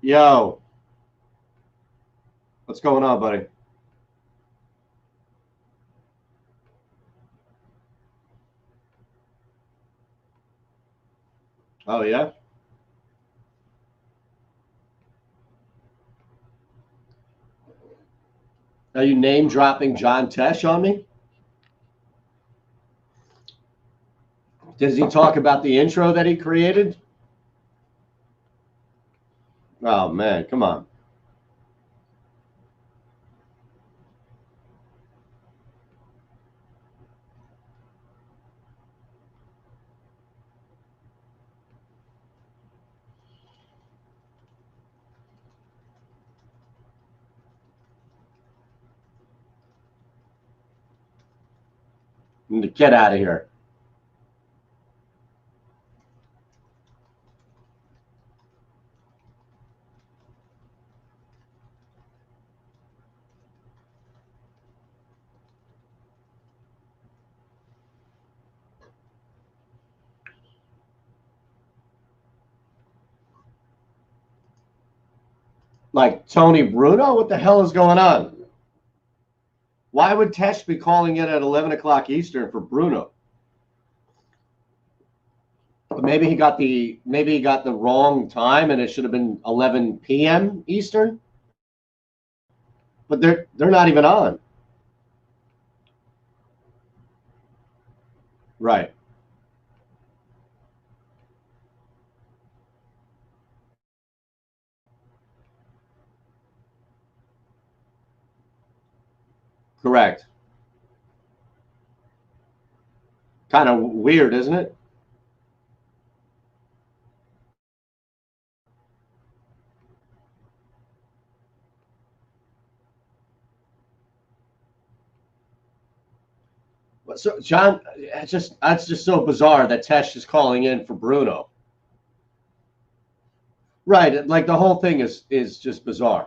Yo, what's going on, buddy? Oh yeah. Are you name dropping John Tesh on me? Does he talk about the intro that he created? Oh man, come on. Get out of here. Like Tony Bruno? What the hell is going on? Why would Tesh be calling in at 11 o'clock Eastern for Bruno? Maybe he got the wrong time and it should have been 11 p.m. Eastern. But they're not even on. Right. Correct. Kind of weird, isn't it? So John, that's just so bizarre that Tesh is calling in for Bruno. Right, like the whole thing is just bizarre.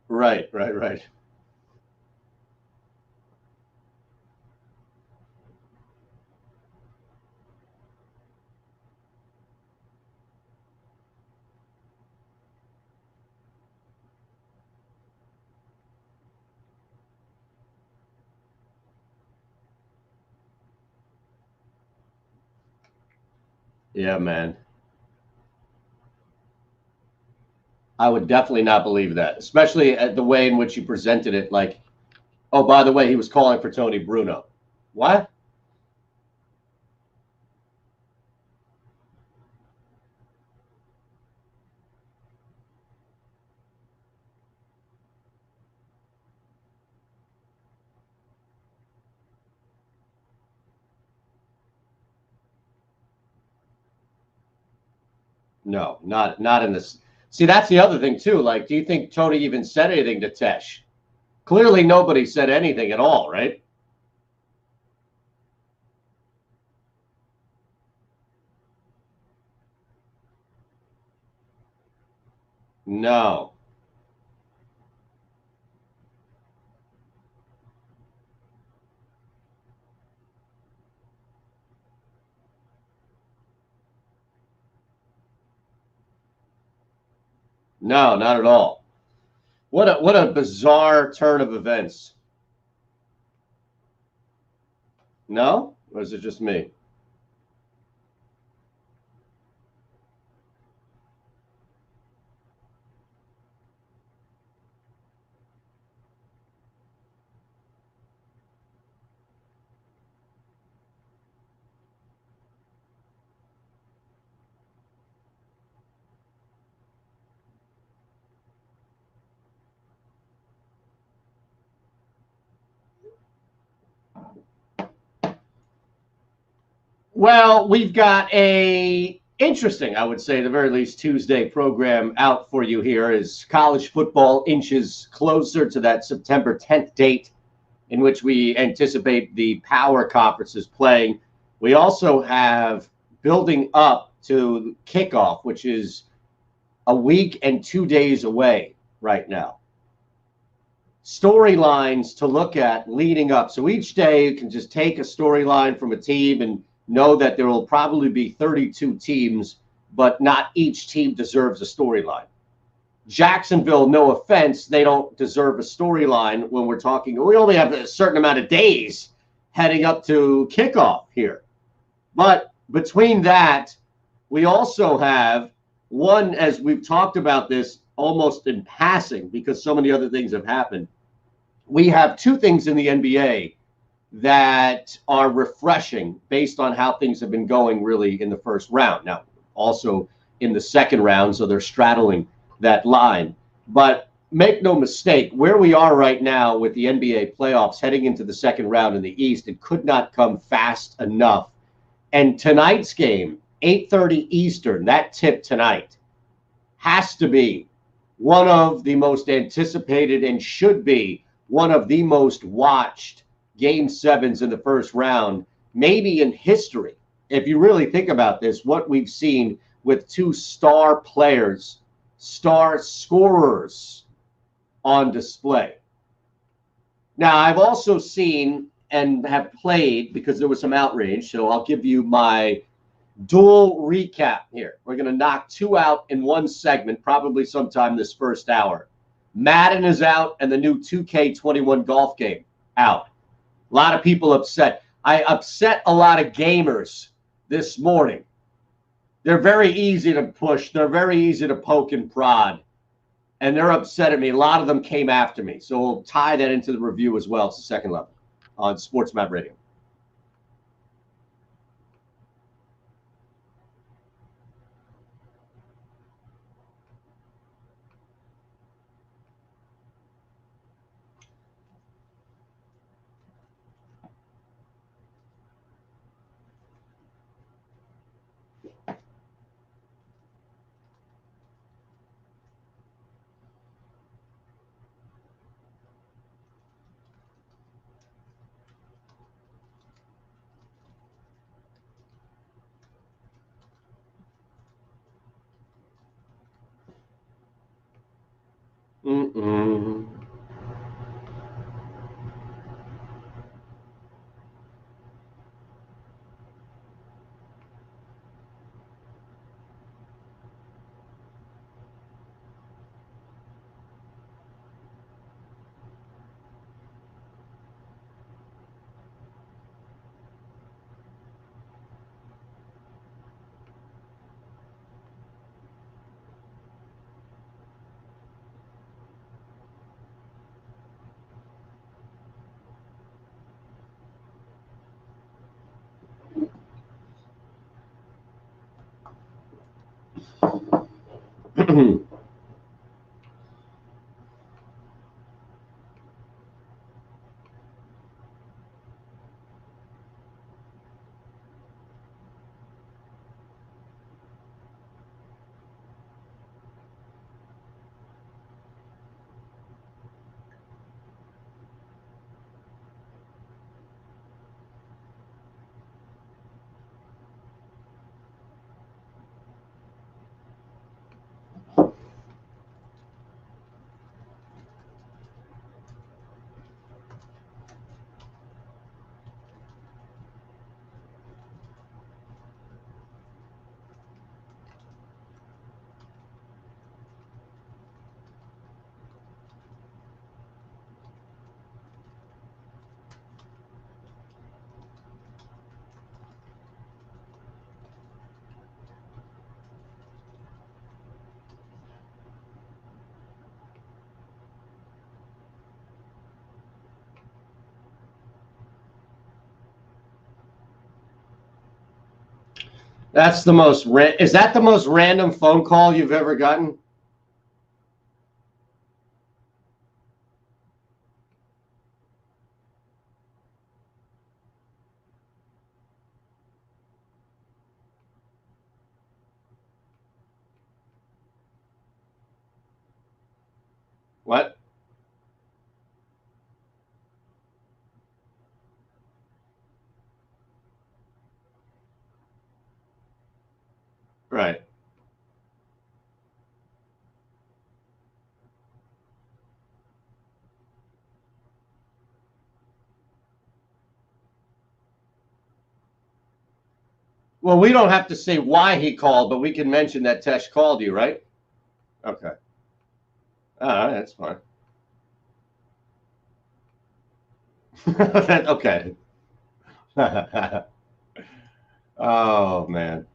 Right, right, right. Yeah, man. I would definitely not believe that, especially at the way in which you presented it. Like, oh, by the way, he was calling for Tony Bruno. What? No, not in this. See, that's the other thing too. Like, do you think Tony even said anything to Tesh? Clearly, nobody said anything at all, right? No, no, not at all. What a bizarre turn of events. No, or is it just me? Well, we've got a interesting, I would say, the very least Tuesday program out for you here as college football inches closer to that September 10th date in which we anticipate the power conferences playing. We also have building up to kickoff, which is a week and 2 days away right now. storylines to look at leading up. So each day you can just take a storyline from a team and know that there will probably be 32 teams, but not each team deserves a storyline. Jacksonville, no offense, they don't deserve a storyline when we're talking. We only have a certain amount of days heading up to kickoff here. But between that, we also have one, as we've talked about this almost in passing because so many other things have happened. We have two things in the NBA that are refreshing based on how things have been going really in the first round. Now, also in the second round, so they're straddling that line. But make no mistake, where we are right now with the NBA playoffs heading into the second round in the East, it could not come fast enough. And tonight's game, 8:30 Eastern, that tip tonight, has to be one of the most anticipated and should be one of the most watched game sevens in the first round, maybe in history. If you really think about this, what we've seen with two star players, star scorers on display. Now, I've also seen and have played, because there was some outrage, so I'll give you my dual recap here. We're going to knock two out in one segment, probably sometime this first hour. Madden is out, and the new 2K21 golf game out. A lot of people upset. I upset a lot of gamers this morning. They're very easy to push. They're very easy to poke and prod. And they're upset at me. A lot of them came after me. So we'll tie that into the review as well. It's the second level on SportsMap Radio. Mm-mm. That's the most is that the most random phone call you've ever gotten? What? Right. Well, we don't have to say why he called, but we can mention that Tesh called you, right? Okay. All right, that's fine. Okay. Oh, man.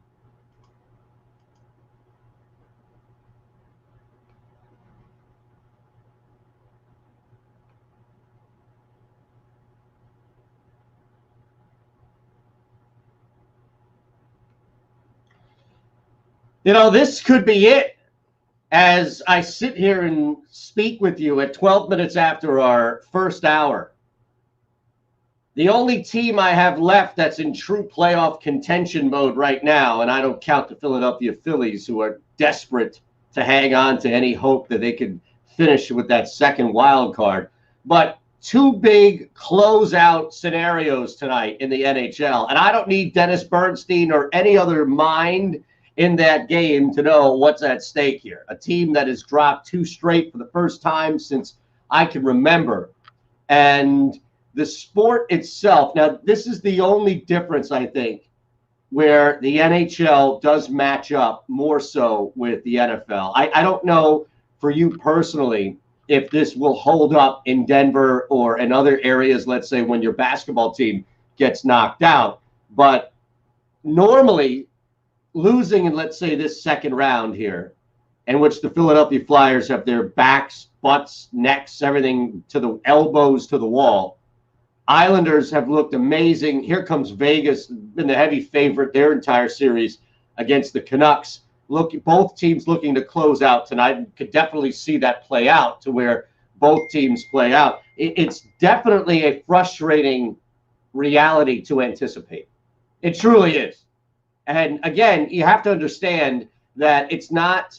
This could be it as I sit here and speak with you at 12 minutes after our first hour. The only team I have left that's in true playoff contention mode right now, and I don't count the Philadelphia Phillies, who are desperate to hang on to any hope that they could finish with that second wild card. But two big closeout scenarios tonight in the NHL. And I don't need Dennis Bernstein or any other mind in that game to know what's at stake here. A team that has dropped two straight for the first time since I can remember. And the sport itself, now this is the only difference, I think, where the NHL does match up more so with the NFL. I don't know for you personally if this will hold up in Denver or in other areas, let's say when your basketball team gets knocked out. But normally losing in, let's say, this second round here, in which the Philadelphia Flyers have their backs, butts, necks, everything to the elbows to the wall. Islanders have looked amazing. Here comes Vegas, been the heavy favorite their entire series against the Canucks. Both teams looking to close out tonight. Could definitely see that play out to where both teams play out. It's definitely a frustrating reality to anticipate. It truly is. And again, you have to understand that it's not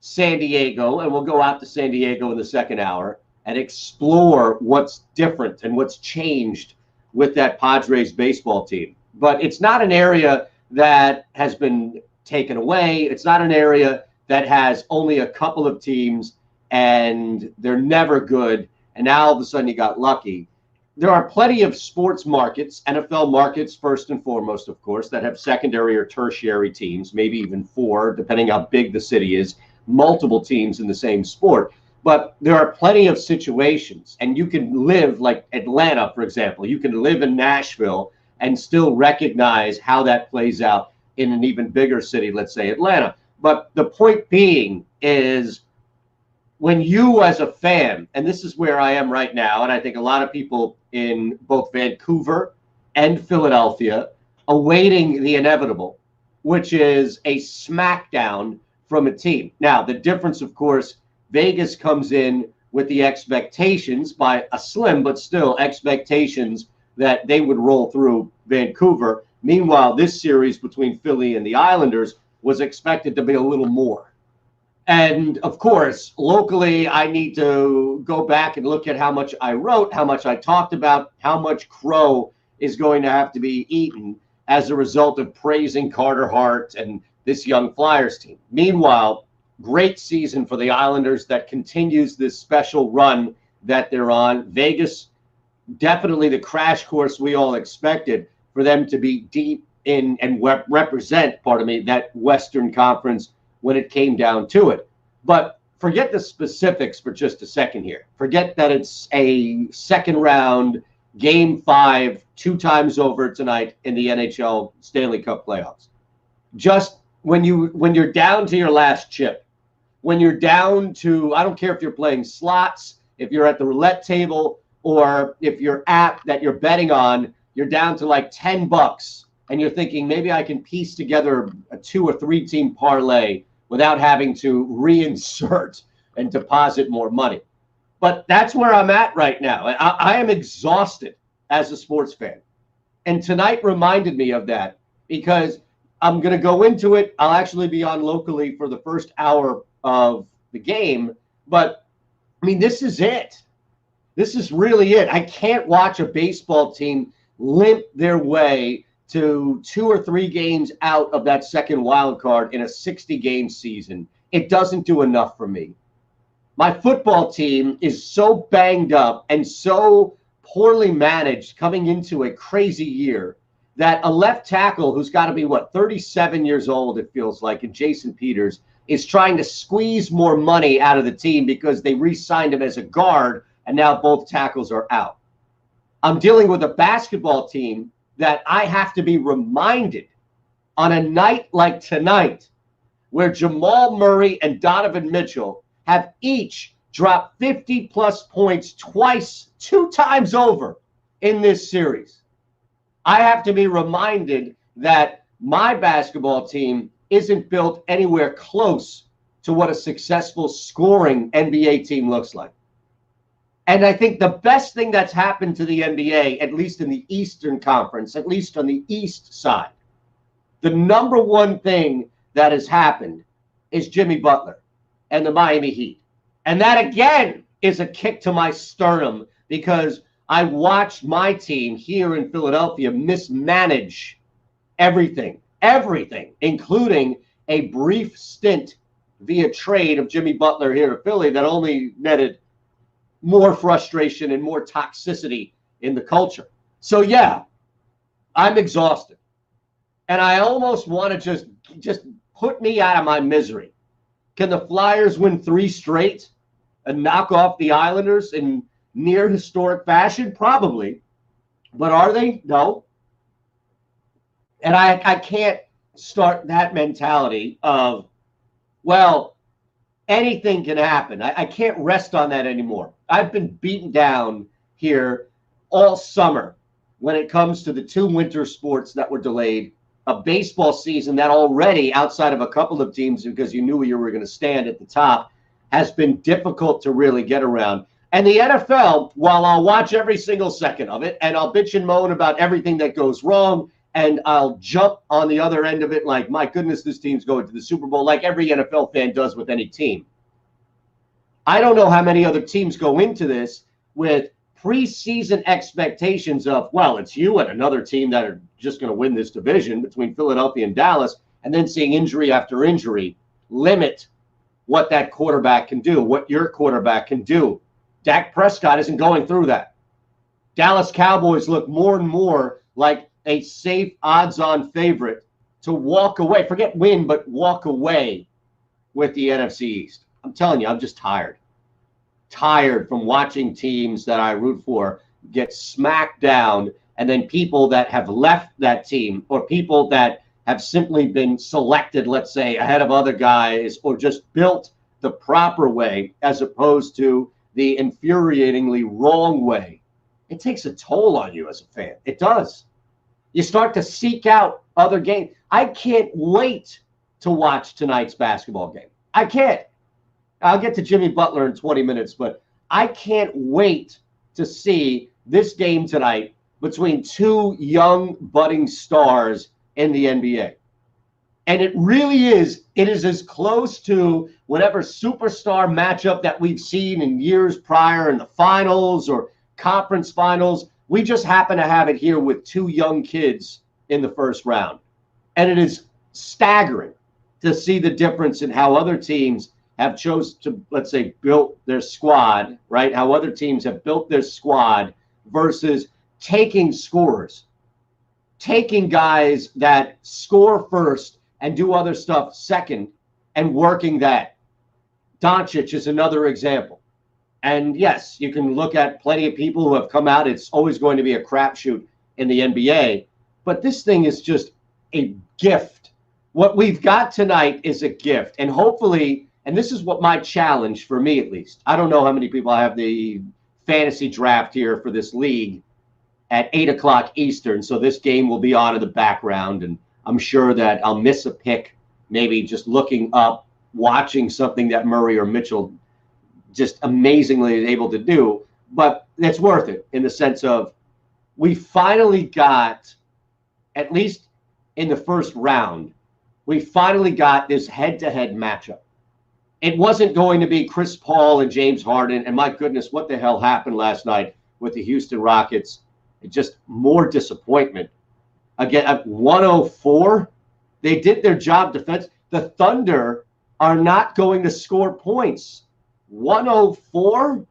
San Diego, and we'll go out to San Diego in the second hour and explore what's different and what's changed with that Padres baseball team. But it's not an area that has been taken away. It's not an area that has only a couple of teams and they're never good. And now all of a sudden you got lucky. There are plenty of sports markets, NFL markets first and foremost, of course, that have secondary or tertiary teams, maybe even four, depending how big the city is, multiple teams in the same sport. But there are plenty of situations, and you can live like Atlanta, for example. You can live in Nashville and still recognize how that plays out in an even bigger city, let's say Atlanta. But the point being is when you as a fan, and this is where I am right now, and I think a lot of people in both Vancouver and Philadelphia awaiting the inevitable, which is a smackdown from a team. Now, the difference, of course, Vegas comes in with the expectations, by a slim but still expectations, that they would roll through Vancouver. Meanwhile, this series between Philly and the Islanders was expected to be a little more. And of course, locally, I need to go back and look at how much I wrote, how much I talked about, how much crow is going to have to be eaten as a result of praising Carter Hart and this young Flyers team. Meanwhile, great season for the Islanders that continues this special run that they're on. Vegas, definitely the crash course we all expected for them to be deep in and represent, that Western Conference when it came down to it. But forget the specifics for just a second here. Forget that it's a second round, game 5, 2 times over tonight in the NHL Stanley Cup playoffs. Just when you're down to your last chip, when you're down to, I don't care if you're playing slots, if you're at the roulette table, or if your app that you're betting on, you're down to like $10 and you're thinking maybe I can piece together a 2 or 3 team parlay without having to reinsert and deposit more money. But that's where I'm at right now. I am exhausted as a sports fan. And tonight reminded me of that because I'm going to go into it. I'll actually be on locally for the first hour of the game. But, I mean, this is it. This is really it. I can't watch a baseball team limp their way to 2 or 3 games out of that second wild card in a 60-game season. It doesn't do enough for me. My football team is so banged up and so poorly managed coming into a crazy year that a left tackle who's got to be, 37 years old, it feels like, and Jason Peters is trying to squeeze more money out of the team because they re-signed him as a guard, and now both tackles are out. I'm dealing with a basketball team that I have to be reminded on a night like tonight, where Jamal Murray and Donovan Mitchell have each dropped 50-plus points twice, 2 times over in this series. I have to be reminded that my basketball team isn't built anywhere close to what a successful scoring NBA team looks like. And I think the best thing that's happened to the NBA, at least in the Eastern Conference, at least on the East side, the number one thing that has happened is Jimmy Butler and the Miami Heat. And that, again, is a kick to my sternum because I watched my team here in Philadelphia mismanage everything, including a brief stint via trade of Jimmy Butler here in Philly that only netted more frustration and more toxicity in the culture. So, yeah, I'm exhausted. And I almost want to just put me out of my misery. Can the Flyers win 3 straight and knock off the Islanders in near historic fashion? Probably. But are they? No. And I can't start that mentality of, well, anything can happen. I can't rest on that anymore. I've been beaten down here all summer when it comes to the 2 winter sports that were delayed, a baseball season that already, outside of a couple of teams, because you knew you were going to stand at the top, has been difficult to really get around. And the NFL, while I'll watch every single second of it, and I'll bitch and moan about everything that goes wrong, and I'll jump on the other end of it like, my goodness, this team's going to the Super Bowl, like every NFL fan does with any team. I don't know how many other teams go into this with preseason expectations of, well, it's you and another team that are just going to win this division between Philadelphia and Dallas, and then seeing injury after injury limit what that quarterback can do, what your quarterback can do. Dak Prescott isn't going through that. Dallas Cowboys look more and more like a safe odds-on favorite to walk away, forget win, but walk away with the NFC East. I'm telling you, I'm just tired from watching teams that I root for get smacked down, and then people that have left that team or people that have simply been selected, let's say, ahead of other guys or just built the proper way as opposed to the infuriatingly wrong way. It takes a toll on you as a fan. It does. You start to seek out other games. I can't wait to watch tonight's basketball game. I can't. I'll get to Jimmy Butler in 20 minutes, but I can't wait to see this game tonight between 2 young budding stars in the NBA. And it is as close to whatever superstar matchup that we've seen in years prior in the finals or conference finals. We just happen to have it here with 2 young kids in the first round. And it is staggering to see the difference in how other teams have chosen to, let's say, built their squad, right? How other teams have built their squad versus taking scorers, taking guys that score first and do other stuff second and working that. Doncic is another example. And yes, you can look at plenty of people who have come out. It's always going to be a crapshoot in the NBA. But this thing is just a gift. What we've got tonight is a gift. And hopefully, and this is what my challenge for me at least. I don't know how many people I have the fantasy draft here for this league at 8 o'clock Eastern. So this game will be on in the background. And I'm sure that I'll miss a pick, maybe just looking up, watching something that Murray or Mitchell just amazingly is able to do. But it's worth it in the sense of we finally got, at least in the first round, we finally got this head-to-head matchup. It wasn't going to be Chris Paul and James Harden. And my goodness, what the hell happened last night with the Houston Rockets? It just more disappointment. Again, at 104, they did their job defense. The Thunder are not going to score points. 104?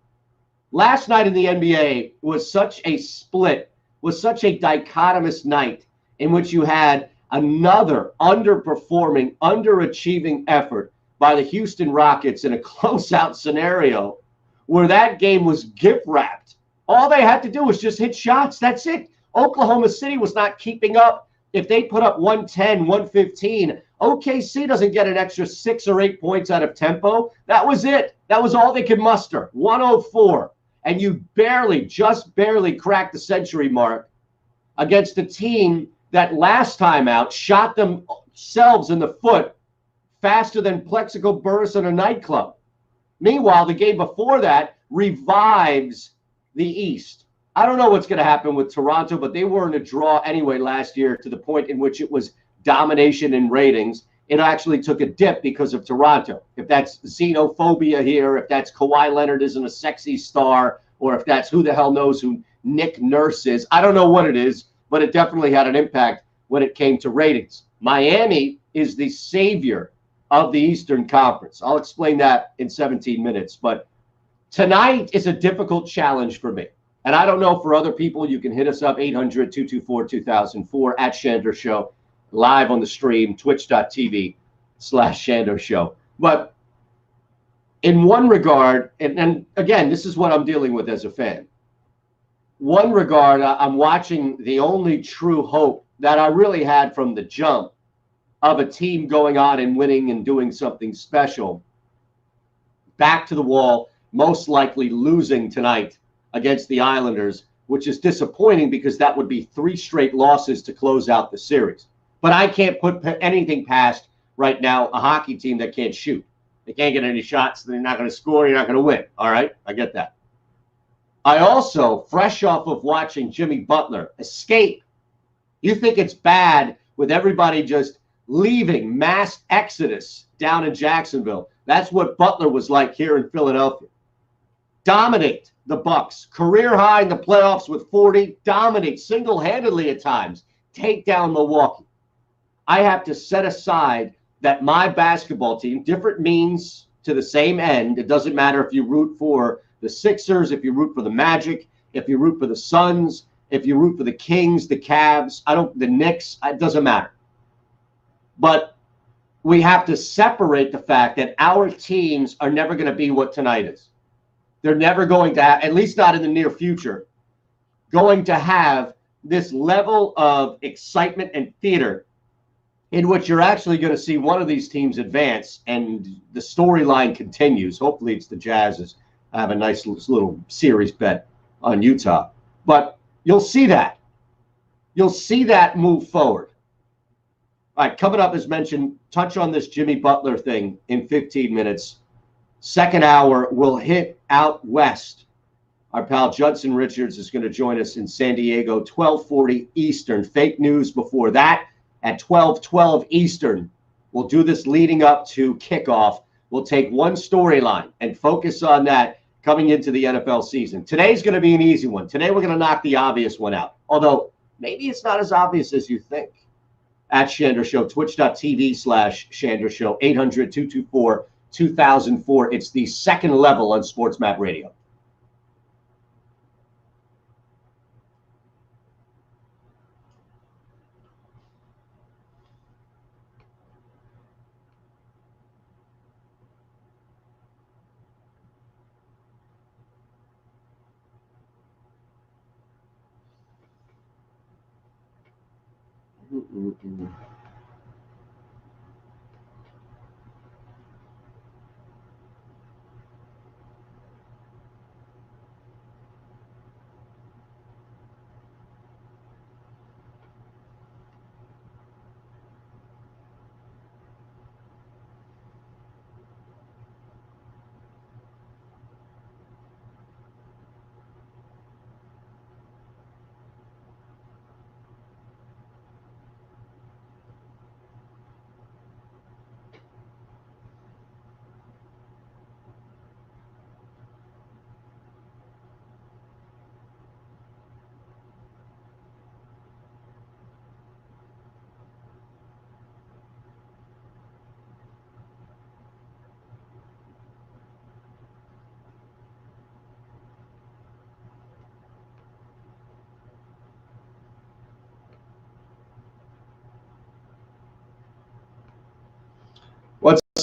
Last night in the NBA was such a split, was such a dichotomous night in which you had another underperforming, underachieving effort by the Houston Rockets in a closeout scenario where that game was gift wrapped. All they had to do was just hit shots. That's it. Oklahoma City was not keeping up. If they put up 110, 115, OKC doesn't get an extra 6 or 8 points out of tempo. That was it. That was all they could muster. 104. And you just barely cracked the century mark against a team that last time out shot themselves in the foot faster than Plexico Burress in a nightclub. Meanwhile, the game before that revives the East. I don't know what's going to happen with Toronto, but they were in a draw anyway last year to the point in which it was domination in ratings. It actually took a dip because of Toronto. If that's xenophobia here, if that's Kawhi Leonard isn't a sexy star, or if that's who the hell knows who Nick Nurse is, I don't know what it is, but it definitely had an impact when it came to ratings. Miami is the savior of the Eastern Conference. I'll explain that in 17 minutes, but tonight is a difficult challenge for me. And I don't know for other people. You can hit us up 800-224-2004 at Shandor Show, live on the stream, twitch.tv/Shandor Show. But in one regard, and again, this is what I'm dealing with as a fan. One regard, I'm watching the only true hope that I really had from the jump of a team going on and winning and doing something special. Back to the wall, most likely losing tonight against the Islanders, which is disappointing because that would be 3 straight losses to close out the series. But I can't put anything past right now a hockey team that can't shoot. They can't get any shots, so they're not going to score, you're not going to win. All right, I get that. I also, fresh off of watching Jimmy Butler escape, you think it's bad with everybody just leaving, mass exodus down in Jacksonville. That's what Butler was like here in Philadelphia. Dominate the Bucks. Career high in the playoffs with 40. Dominate single-handedly at times. Take down Milwaukee. I have to set aside that my basketball team, different means to the same end. It doesn't matter if you root for the Sixers, if you root for the Magic, if you root for the Suns, if you root for the Kings, the Cavs, the Knicks, it doesn't matter. But we have to separate the fact that our teams are never going to be what tonight is. They're never going to have, at least not in the near future, going to have this level of excitement and theater in which you're actually going to see one of these teams advance and the storyline continues. Hopefully it's the Jazz. I have a nice little series bet on Utah. But you'll see that. You'll see that move forward. All right, coming up, as mentioned, touch on this Jimmy Butler thing in 15 minutes. Second hour, we'll hit out west. Our pal Judson Richards is going to join us in San Diego, 12:40 Eastern. Fake news before that at 12:12 Eastern. We'll do this leading up to kickoff. We'll take one storyline and focus on that coming into the NFL season. Today's going to be an easy one. Today we're going to knock the obvious one out, although maybe it's not as obvious as you think. At Shandor Show, twitch.tv/Shandor Show, 800-224-2004. It's the second level on SportsMap Radio.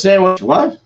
sandwich. What?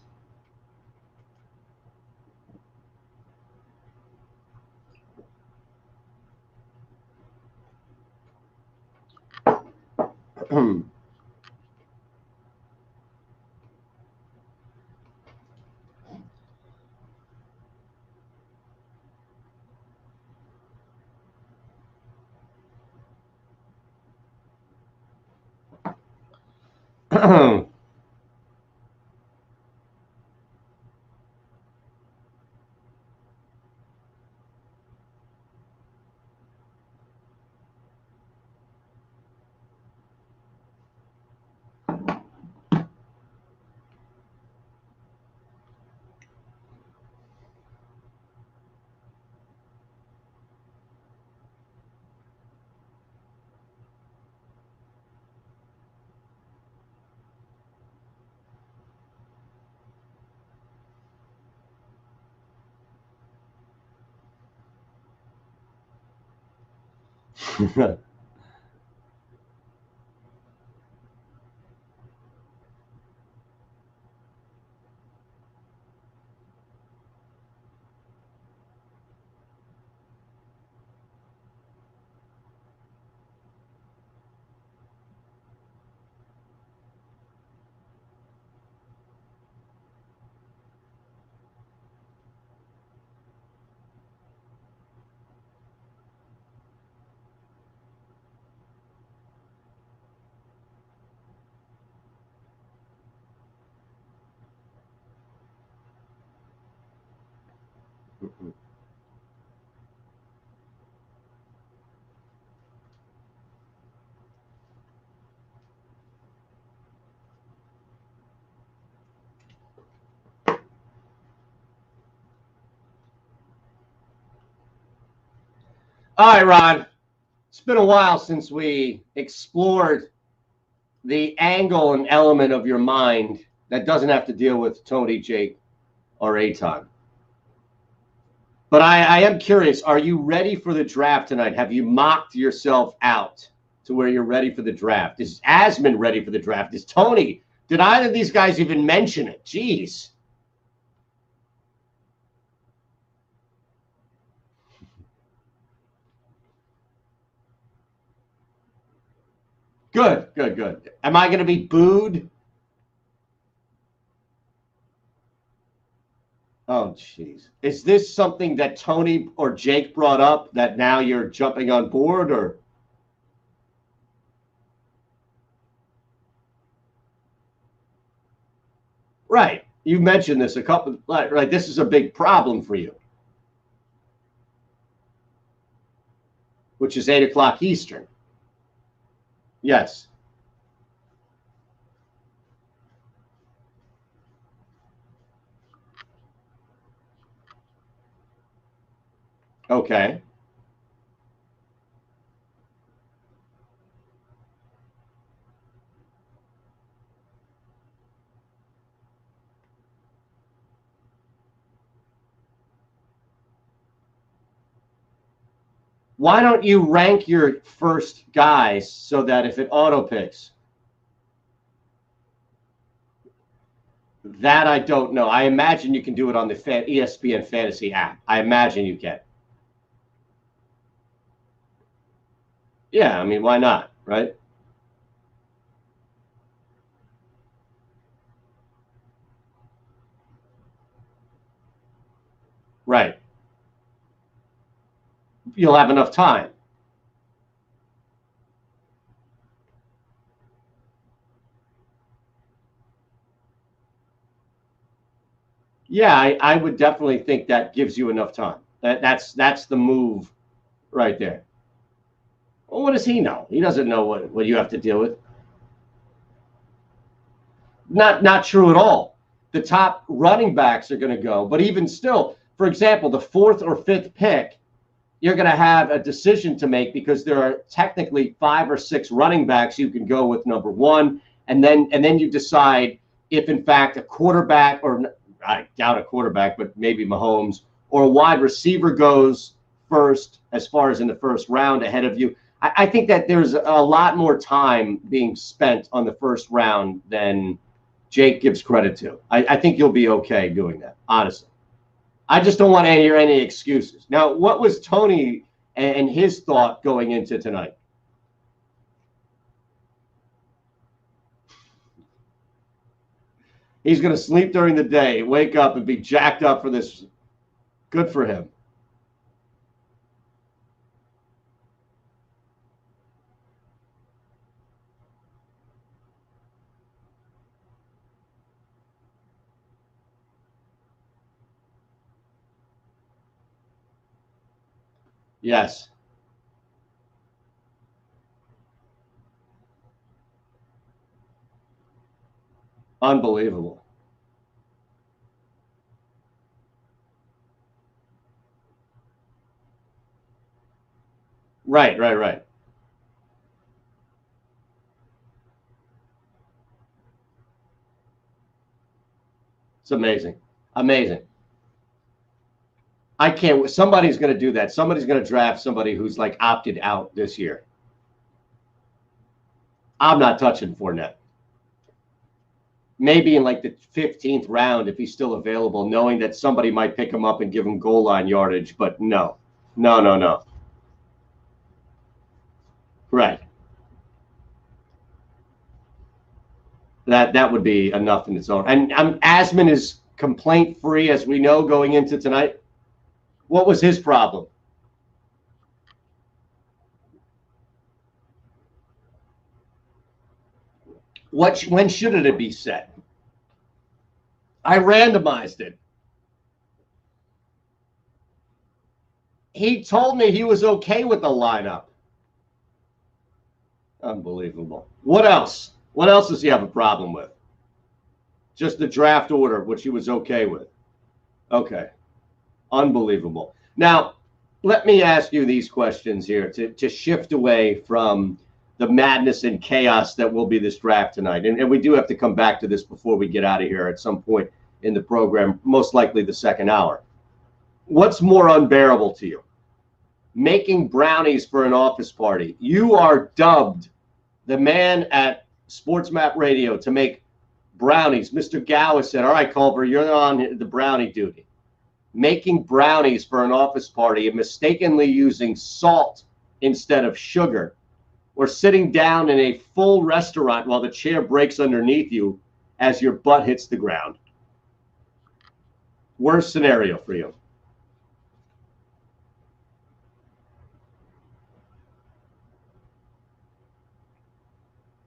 All right, Ron. It's been a while since we explored the angle and element of your mind that doesn't have to deal with Tony, Jake, or Aton. But I am curious, are you ready for the draft tonight? Have you mocked yourself out to where you're ready for the draft? Is Asman ready for the draft? Is Tony? Did either of these guys even mention it? Jeez. Good, good, good. Am I going to be booed? Oh, jeez. Is this something that Tony or Jake brought up that now you're jumping on board, or? Right. You mentioned this a couple, right? This is a big problem for you, which is 8 o'clock Eastern. Yes. Okay. Why don't you rank your first guys so that if it auto picks? That I don't know. I imagine you can do it on the ESPN Fantasy app. I imagine you can. Yeah, I mean, why not, right? Right. You'll have enough time. Yeah, I would definitely think that gives you enough time. That's the move right there. Well, what does he know? He doesn't know what you have to deal with. Not true at all. The top running backs are going to go, but even still, for example, the fourth or fifth pick, you're going to have a decision to make because there are technically 5 or 6 running backs you can go with number one, and then you decide if in fact a quarterback, or I doubt a quarterback, but maybe Mahomes, or a wide receiver goes first as far as in the first round ahead of you. I think that there's a lot more time being spent on the first round than Jake gives credit to. I think you'll be okay doing that, honestly. I just don't want to hear any excuses. Now, what was Tony and his thought going into tonight? He's going to sleep during the day, wake up, and be jacked up for this. Good for him. Yes. Unbelievable. Right, right, right. It's amazing. Amazing. I can't. Somebody's going to do that. Somebody's going to draft somebody who's like opted out this year. I'm not touching Fournette. Maybe in like the 15th round if he's still available, knowing that somebody might pick him up and give him goal line yardage. But no, no, no, no. Right. That would be enough in its own. And Asman is complaint free, as we know, going into tonight. What was his problem? When should it be set? I randomized it. He told me he was okay with the lineup. Unbelievable. What else? What else does he have a problem with? Just the draft order, which he was okay with. Okay. Unbelievable. Now, let me ask you these questions here to shift away from the madness and chaos that will be this draft tonight. And we do have to come back to this before we get out of here at some point in the program, most likely the second hour. What's more unbearable to you? Making brownies for an office party. You are dubbed the man at Sports Map Radio to make brownies. Mr. Gow said, all right, Culver, you're on the brownie duty. Making brownies for an office party and mistakenly using salt instead of sugar, or sitting down in a full restaurant while the chair breaks underneath you as your butt hits the ground. Worst scenario for you.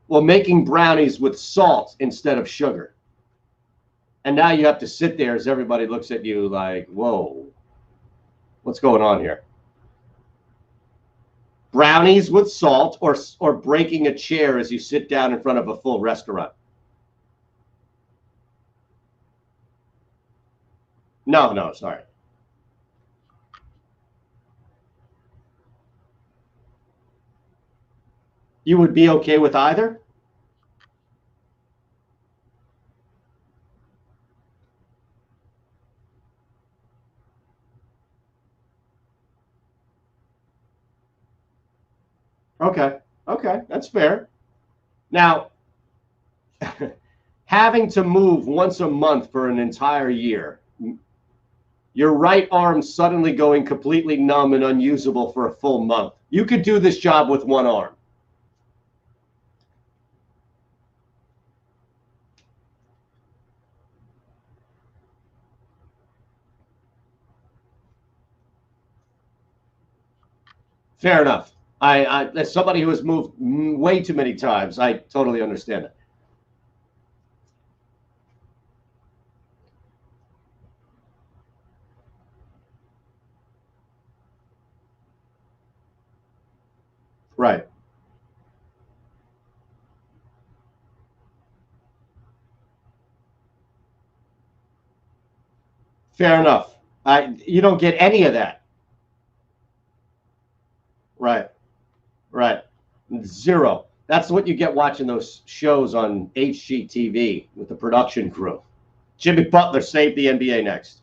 Well, making brownies with salt instead of sugar. And now you have to sit there as everybody looks at you like, whoa, what's going on here? Brownies with salt, or breaking a chair as you sit down in front of a full restaurant. No, no, sorry. You would be okay with either? Okay. Okay. That's fair. Now, having to move once a month for an entire year, your right arm suddenly going completely numb and unusable for a full month. You could do this job with one arm. Fair enough. As somebody who has moved way too many times, I totally understand it. Right. Fair enough. You don't get any of that. Right. Right. Zero. That's what you get watching those shows on HGTV with the production crew. Jimmy Butler saved the NBA next.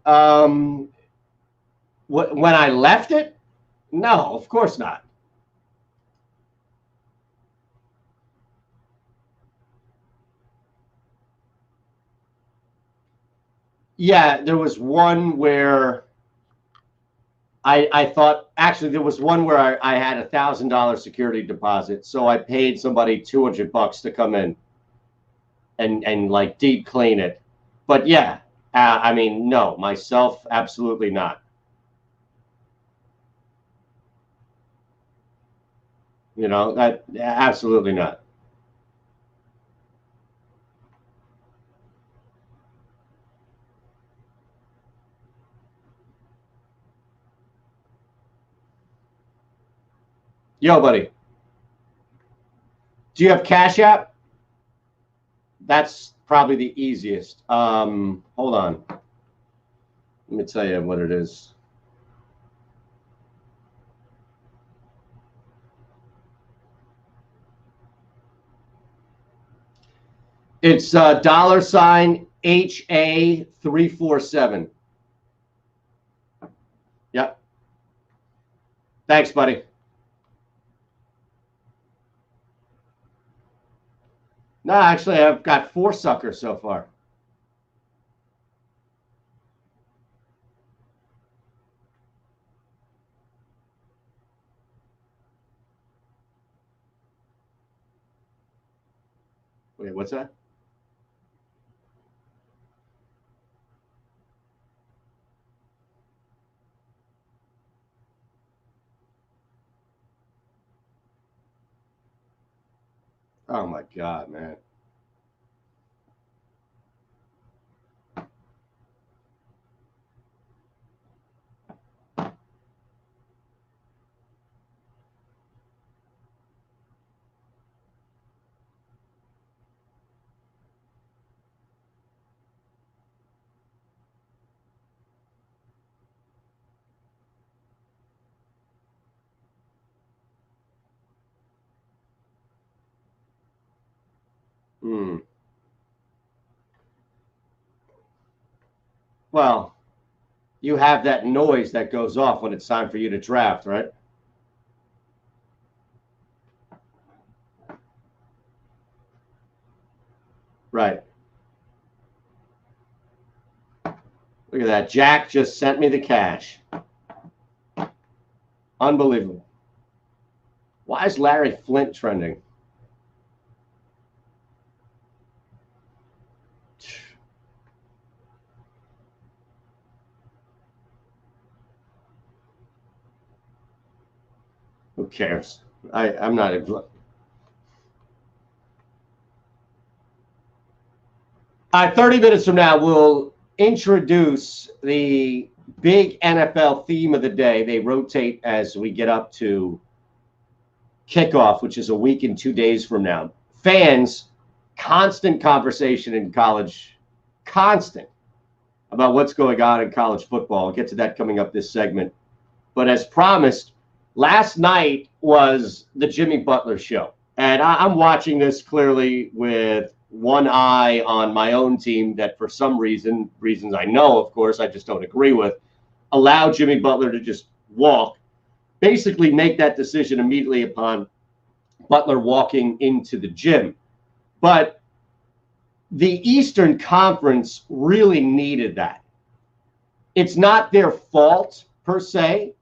Um, when I left it, no, of course not. Yeah, there was one where I thought actually there was one where I had $1,000 security deposit, so I paid somebody $200 to come in and like deep clean it. But yeah, I mean, no, myself, absolutely not. That absolutely not. Yo, buddy, do you have Cash App? That's probably the easiest. Hold on. Let me tell you what it is. It's $ HA347. Yep. Thanks, buddy. No, actually, I've got four suckers so far. Wait, what's that? Oh my God, man. Hmm. Well, you have that noise that goes off when it's time for you to draft, right? Right. Look at that. Jack just sent me the cash. Unbelievable. Why is Larry Flint trending? Who cares? I'm not. 30 minutes from now, we'll introduce the big NFL theme of the day. They rotate as we get up to kickoff, which is a week and 2 days from now. Fans, constant conversation in college, constant about what's going on in college football. I'll get to that coming up this segment. But as promised, last night was the Jimmy Butler show. And I'm watching this clearly with one eye on my own team that for some reasons I know, of course, I just don't agree with, allow Jimmy Butler to just walk, basically make that decision immediately upon Butler walking into the gym. But the Eastern Conference really needed that. It's not their fault per se,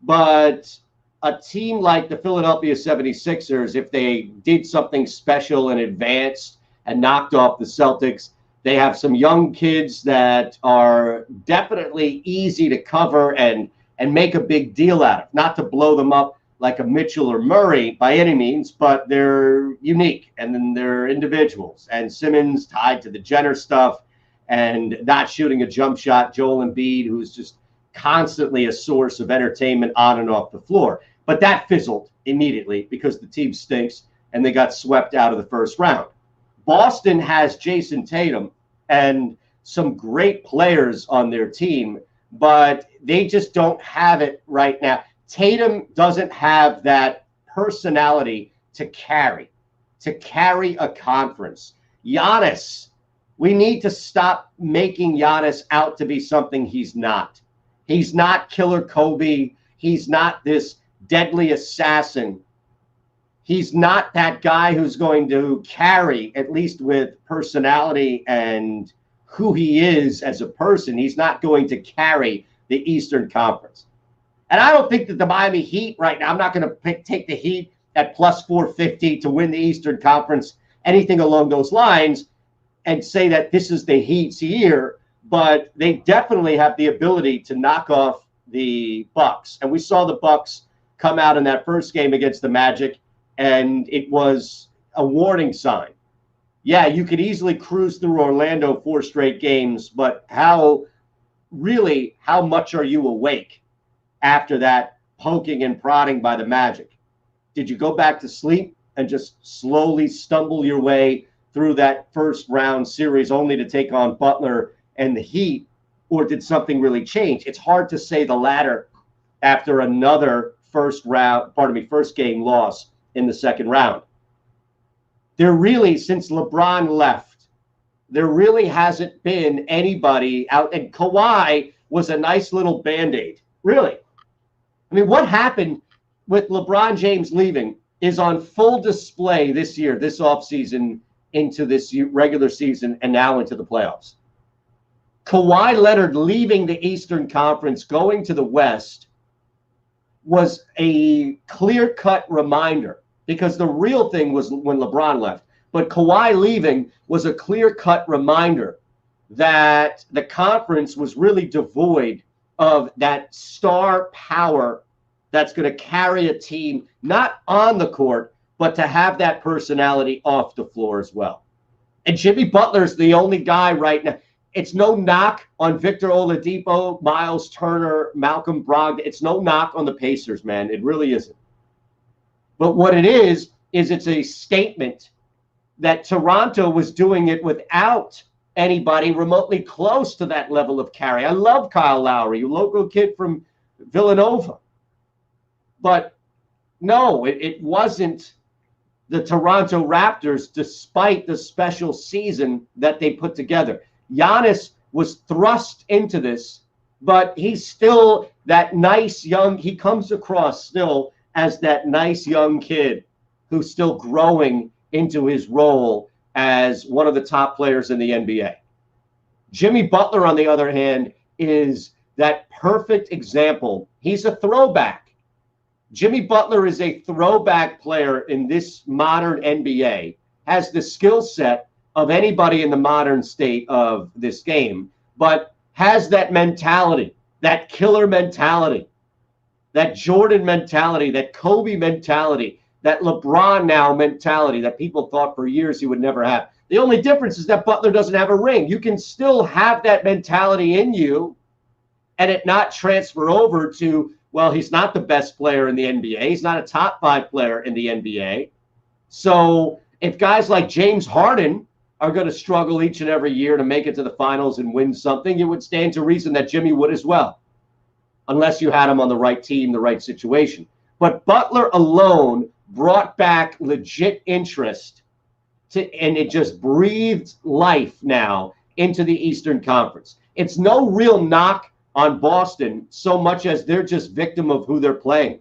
but a team like the Philadelphia 76ers, if they did something special in advance and knocked off the Celtics, they have some young kids that are definitely easy to cover and make a big deal out of. Not to blow them up like a Mitchell or Murray by any means, but they're unique and then they're individuals. And Simmons tied to the Jenner stuff and not shooting a jump shot. Joel Embiid, who's just constantly a source of entertainment on and off the floor. But that fizzled immediately because the team stinks and they got swept out of the first round. Boston has Jason Tatum and some great players on their team, but they just don't have it right now. Tatum doesn't have that personality to carry a conference. Giannis We need to stop making Giannis out to be something he's not. He's not Killer Kobe. He's not this deadly assassin. He's not that guy who's going to carry, at least with personality and who he is as a person. He's not going to carry the Eastern Conference. And I don't think that the Miami Heat right now, I'm not going to take the Heat at plus 450 to win the Eastern Conference, anything along those lines, and say that this is the Heat's year, but they definitely have the ability to knock off the Bucks. And we saw the Bucks come out in that first game against the Magic, and it was a warning sign. Yeah, you could easily cruise through Orlando 4 straight games, but how much are you awake after that poking and prodding by the Magic? Did you go back to sleep and just slowly stumble your way through that first round series only to take on Butler and the Heat, or did something really change? It's hard to say the latter after another first game loss in the second round. There really, since LeBron left, there really hasn't been anybody out, and Kawhi was a nice little Band-Aid, really. I mean, what happened with LeBron James leaving is on full display this year, this offseason, into this regular season, and now into the playoffs. Kawhi Leonard leaving the Eastern Conference, going to the West, was a clear-cut reminder, because the real thing was when LeBron left. But Kawhi leaving was a clear-cut reminder that the conference was really devoid of that star power that's going to carry a team, not on the court, but to have that personality off the floor as well. And Jimmy Butler's the only guy right now. It's no knock on Victor Oladipo, Miles Turner, Malcolm Brogdon. It's no knock on the Pacers, man. It really isn't. But what it is it's a statement that Toronto was doing it without anybody remotely close to that level of carry. I love Kyle Lowry, a local kid from Villanova. But no, it wasn't the Toronto Raptors, despite the special season that they put together. Giannis was thrust into this, but he's still that nice young, he comes across still as that nice young kid who's still growing into his role as one of the top players in the NBA. Jimmy Butler, on the other hand, is that perfect example. He's a throwback. Jimmy Butler is a throwback player in this modern NBA, has the skill set of anybody in the modern state of this game, but has that mentality, that killer mentality, that Jordan mentality, that Kobe mentality, that LeBron now mentality that people thought for years he would never have. The only difference is that Butler doesn't have a ring. You can still have that mentality in you and it not transfer over to, well, he's not the best player in the NBA. He's not a top 5 player in the NBA. So if guys like James Harden are going to struggle each and every year to make it to the finals and win something, it would stand to reason that Jimmy would as well, unless you had him on the right team, the right situation. But Butler alone brought back legit interest and it just breathed life now into the Eastern Conference. It's no real knock on Boston so much as they're just victim of who they're playing.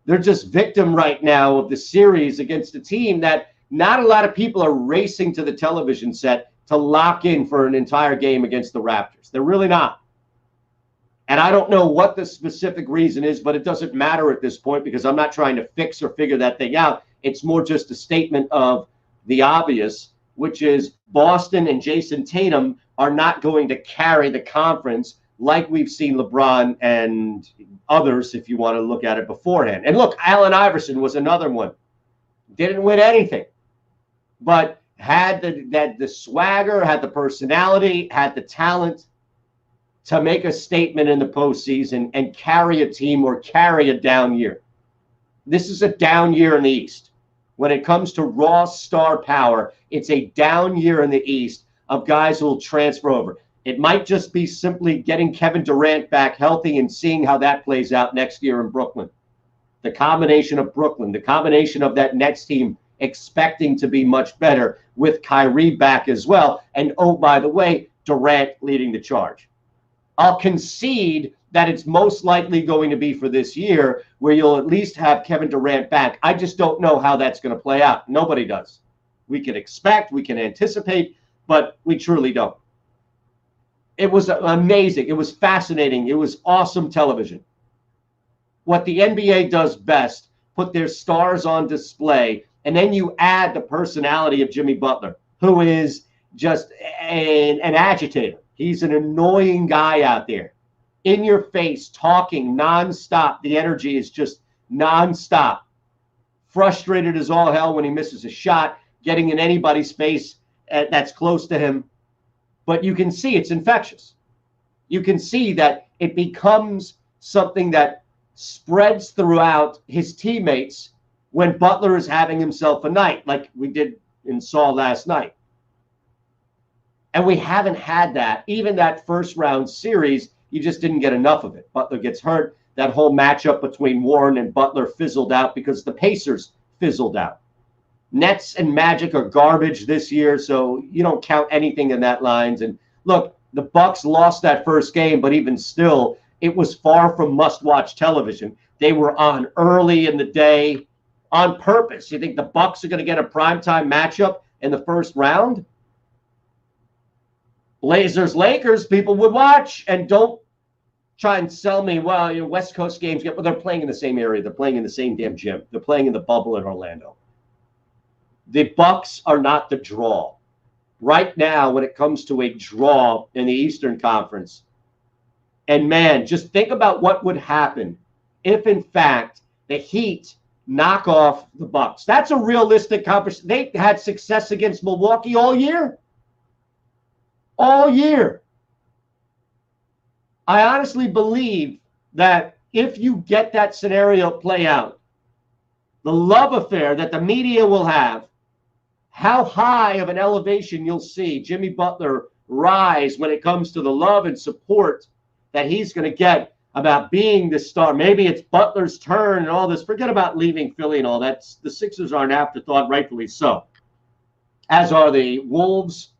They're just victim right now of the series against a team that not a lot of people are racing to the television set to lock in for an entire game against the Raptors. They're really not. And I don't know what the specific reason is, but it doesn't matter at this point because I'm not trying to fix or figure that thing out. It's more just a statement of the obvious, which is Boston and Jason Tatum are not going to carry the conference like we've seen LeBron and others, if you want to look at it beforehand. And look, Allen Iverson was another one. Didn't win anything, but had the swagger, had the personality, had the talent to make a statement in the postseason and carry a team or carry a down year. This is a down year in the East. When it comes to raw star power, it's a down year in the East of guys who will transfer over. It might just be simply getting Kevin Durant back healthy and seeing how that plays out next year in Brooklyn. The combination of Brooklyn, the combination of that Nets team expecting to be much better with Kyrie back as well. And oh, by the way, Durant leading the charge. I'll concede that it's most likely going to be for this year where you'll at least have Kevin Durant back. I just don't know how that's going to play out. Nobody does. We can expect, we can anticipate, but we truly don't. It was amazing. It was fascinating. It was awesome television. What the NBA does best, put their stars on display, and then you add the personality of Jimmy Butler, who is just an agitator. He's an annoying guy out there, in your face, talking nonstop. The energy is just nonstop. Frustrated as all hell when he misses a shot, getting in anybody's face that's close to him. But you can see it's infectious. You can see that it becomes something that spreads throughout his teammates when Butler is having himself a night, like we did and saw last night. And we haven't had that. Even that first round series, you just didn't get enough of it. Butler gets hurt. That whole matchup between Warren and Butler fizzled out because the Pacers fizzled out. Nets and Magic are garbage this year, so you don't count anything in that lines. And look, the Bucks lost that first game, but even still, it was far from must-watch television. They were on early in the day on purpose. You think the Bucks are going to get a primetime matchup in the first round? Blazers, Lakers, people would watch, and don't try and sell me, well, you know, West Coast games, but they're playing in the same area. They're playing in the same damn gym. They're playing in the bubble in Orlando. The Bucks are not the draw. Right now, when it comes to a draw in the Eastern Conference, and man, just think about what would happen if, in fact, the Heat knock off the Bucks. That's a realistic conversation. They had success against Milwaukee all year. All year. I honestly believe that if you get that scenario play out, the love affair that the media will have, how high of an elevation you'll see Jimmy Butler rise when it comes to the love and support that he's going to get about being the star. Maybe it's Butler's turn and all this. Forget about leaving Philly and all that. The Sixers are an afterthought, rightfully so. As are the Wolves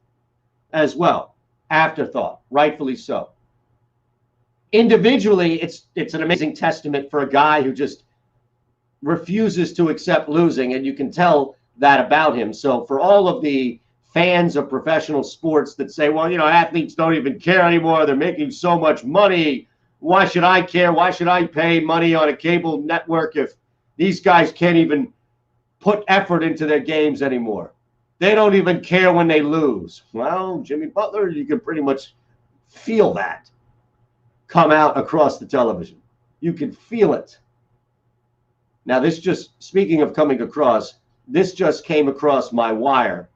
as well. Afterthought, rightfully so. Individually, it's an amazing testament for a guy who just refuses to accept losing, and you can tell that about him. So for all of the fans of professional sports that say, well, you know, athletes don't even care anymore. They're making so much money. Why should I care? Why should I pay money on a cable network if these guys can't even put effort into their games anymore? They don't even care when they lose. Well, Jimmy Butler, you can pretty much feel that come out across the television. You can feel it. Now, this just, speaking of coming across, this just came across my wire.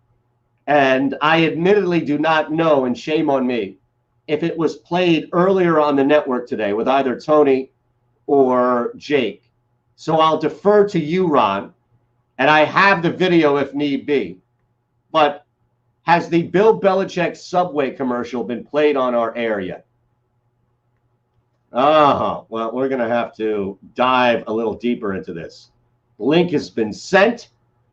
And I admittedly do not know, and shame on me, if it was played earlier on the network today with either Tony or Jake. So I'll defer to you, Ron, and I have the video if need be. But has the Bill Belichick Subway commercial been played on our air yet? Well, we're going to have to dive a little deeper into this. The link has been sent.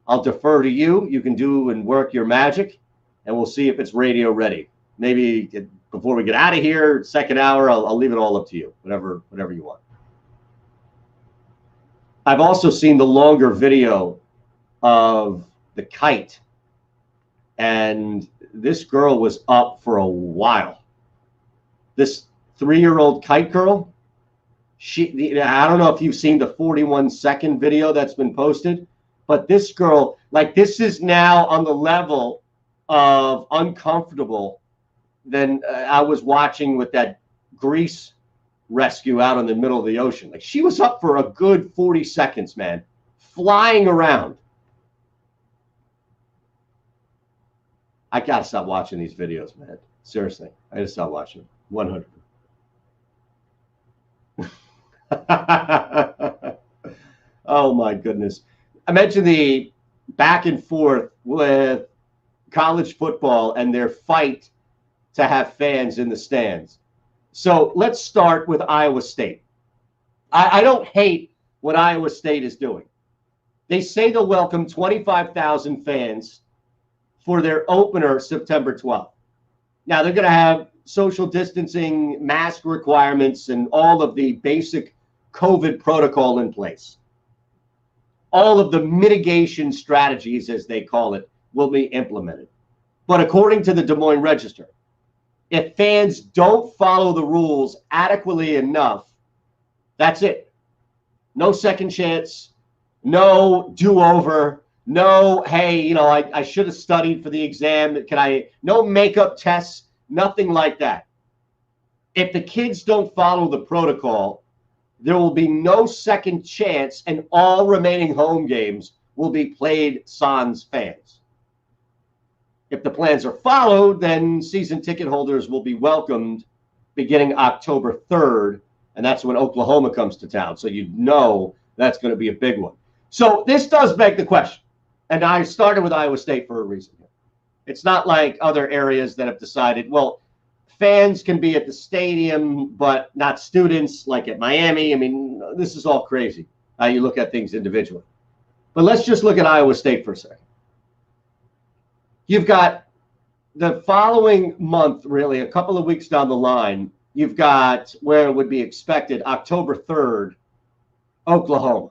I'll defer to you. You can do and work your magic, and we'll see if it's radio ready. Maybe before we get out of here, second hour, I'll leave it all up to you, whatever you want. I've also seen the longer video of the kite, and this girl was up for a while. This 3-year-old kite girl, I don't know if you've seen the 41-second video that's been posted, but this girl, like, this is now on the level of uncomfortable than I was watching with that Greece rescue out in the middle of the ocean. Like, she was up for a good 40 seconds, man, flying around. I gotta stop watching these videos, man. Seriously, I gotta stop watching them. 100. Oh my goodness. I mentioned the back and forth with college football and their fight to have fans in the stands. So let's start with Iowa State. I don't hate what Iowa State is doing. They say they'll welcome 25,000 fans for their opener September 12th. Now, they're going to have social distancing, mask requirements, and all of the basic COVID protocol in place. All of the mitigation strategies, as they call it, will be implemented. But according to the Des Moines Register, if fans don't follow the rules adequately enough, that's it. No second chance, no do-over, no, hey, I should have studied for the exam. No makeup tests, nothing like that. If the kids don't follow the protocol, there will be no second chance, and all remaining home games will be played sans fans. If the plans are followed, then season ticket holders will be welcomed beginning October 3rd, and that's when Oklahoma comes to town. So that's going to be a big one. So this does beg the question, and I started with Iowa State for a reason. It's not like other areas that have decided, well, fans can be at the stadium, but not students, like at Miami. I mean, this is all crazy how you look at things individually. But let's just look at Iowa State for a second. You've got the following month, really, a couple of weeks down the line, you've got where it would be expected, October 3rd, Oklahoma.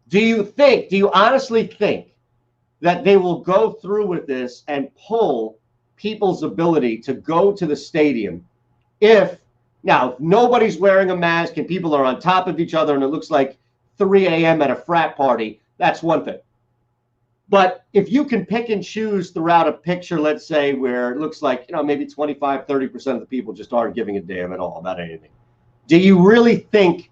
Do you honestly think that they will go through with this and pull people's ability to go to the stadium if nobody's wearing a mask and people are on top of each other and it looks like 3 a.m. at a frat party? That's one thing. But if you can pick and choose throughout a picture, let's say, where it looks like, maybe 25, 30% of the people just aren't giving a damn at all about anything, do you really think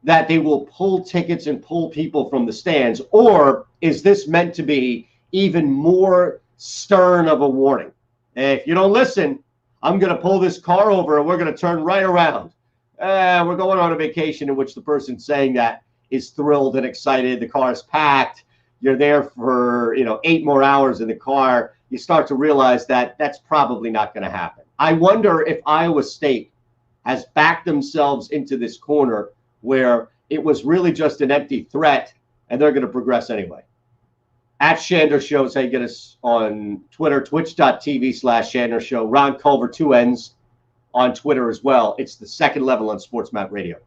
that they will pull tickets and pull people from the stands? Or is this meant to be even more stern of a warning? Hey, if you don't listen, I'm going to pull this car over and we're going to turn right around. We're going on a vacation in which the person saying that is thrilled and excited. The car is packed. You're there for 8 more hours in the car. You start to realize that that's probably not going to happen. I wonder if Iowa State has backed themselves into this corner where it was really just an empty threat and they're going to progress anyway. At Shander Show is how you get us on Twitter, twitch.tv/Shander Show. Ron Culver, 2 N's on Twitter as well. It's the Second Level on SportsMap Radio.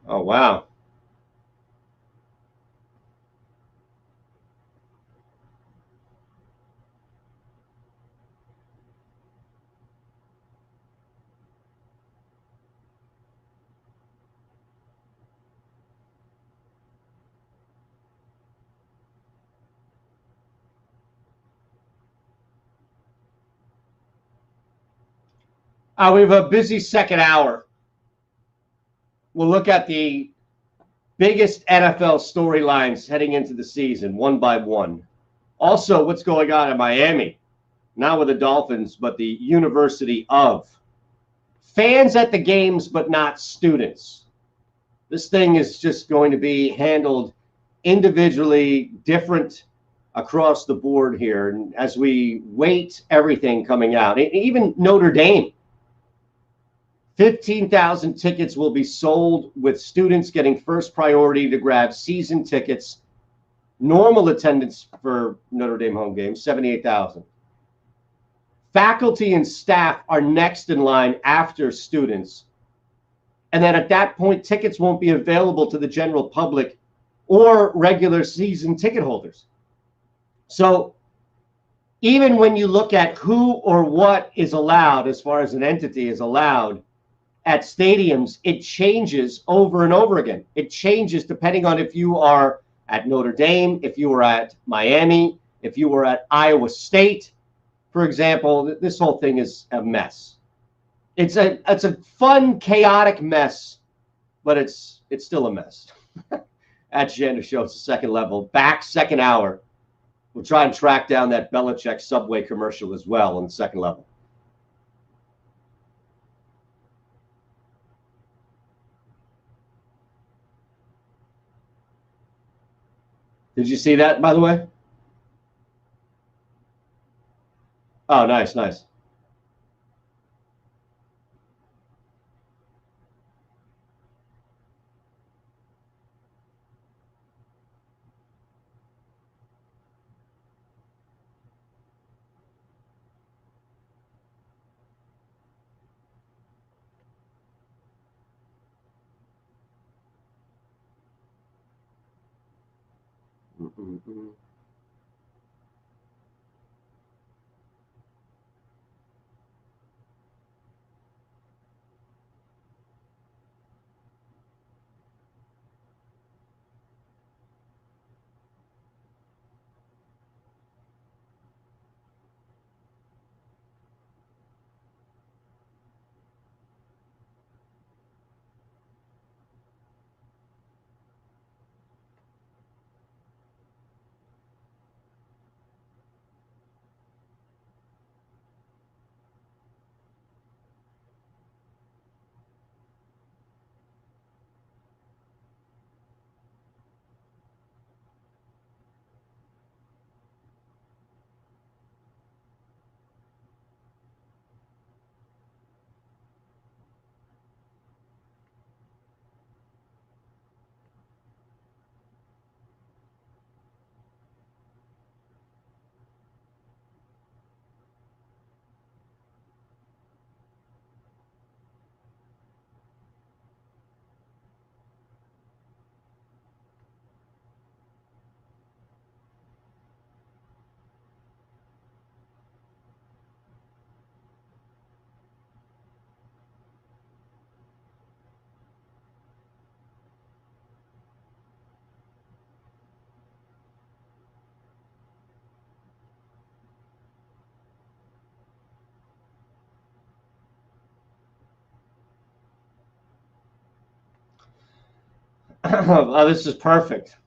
Oh, wow. We have a busy second hour. We'll look at the biggest NFL storylines heading into the season, one by one. Also, what's going on in Miami, not with the Dolphins, but the University of. Fans at the games, but not students. This thing is just going to be handled individually, different across the board here. And as we wait everything coming out, even Notre Dame, 15,000 tickets will be sold, with students getting first priority to grab season tickets. Normal attendance for Notre Dame home games, 78,000. Faculty and staff are next in line after students. And then at that point, tickets won't be available to the general public or regular season ticket holders. So even when you look at who or what is allowed, as far as an entity is allowed at stadiums, it changes over and over again. It changes depending on if you are at Notre Dame, if you were at Miami, if you were at Iowa State, for example. This whole thing is a mess. It's a fun, chaotic mess, but it's still a mess. At Janda Shows the second level, back second hour. We'll try and track down that Belichick Subway commercial as well on the second level. Did you see that, by the way? Oh, nice, nice. Mm-mm-mm. Oh, this is perfect.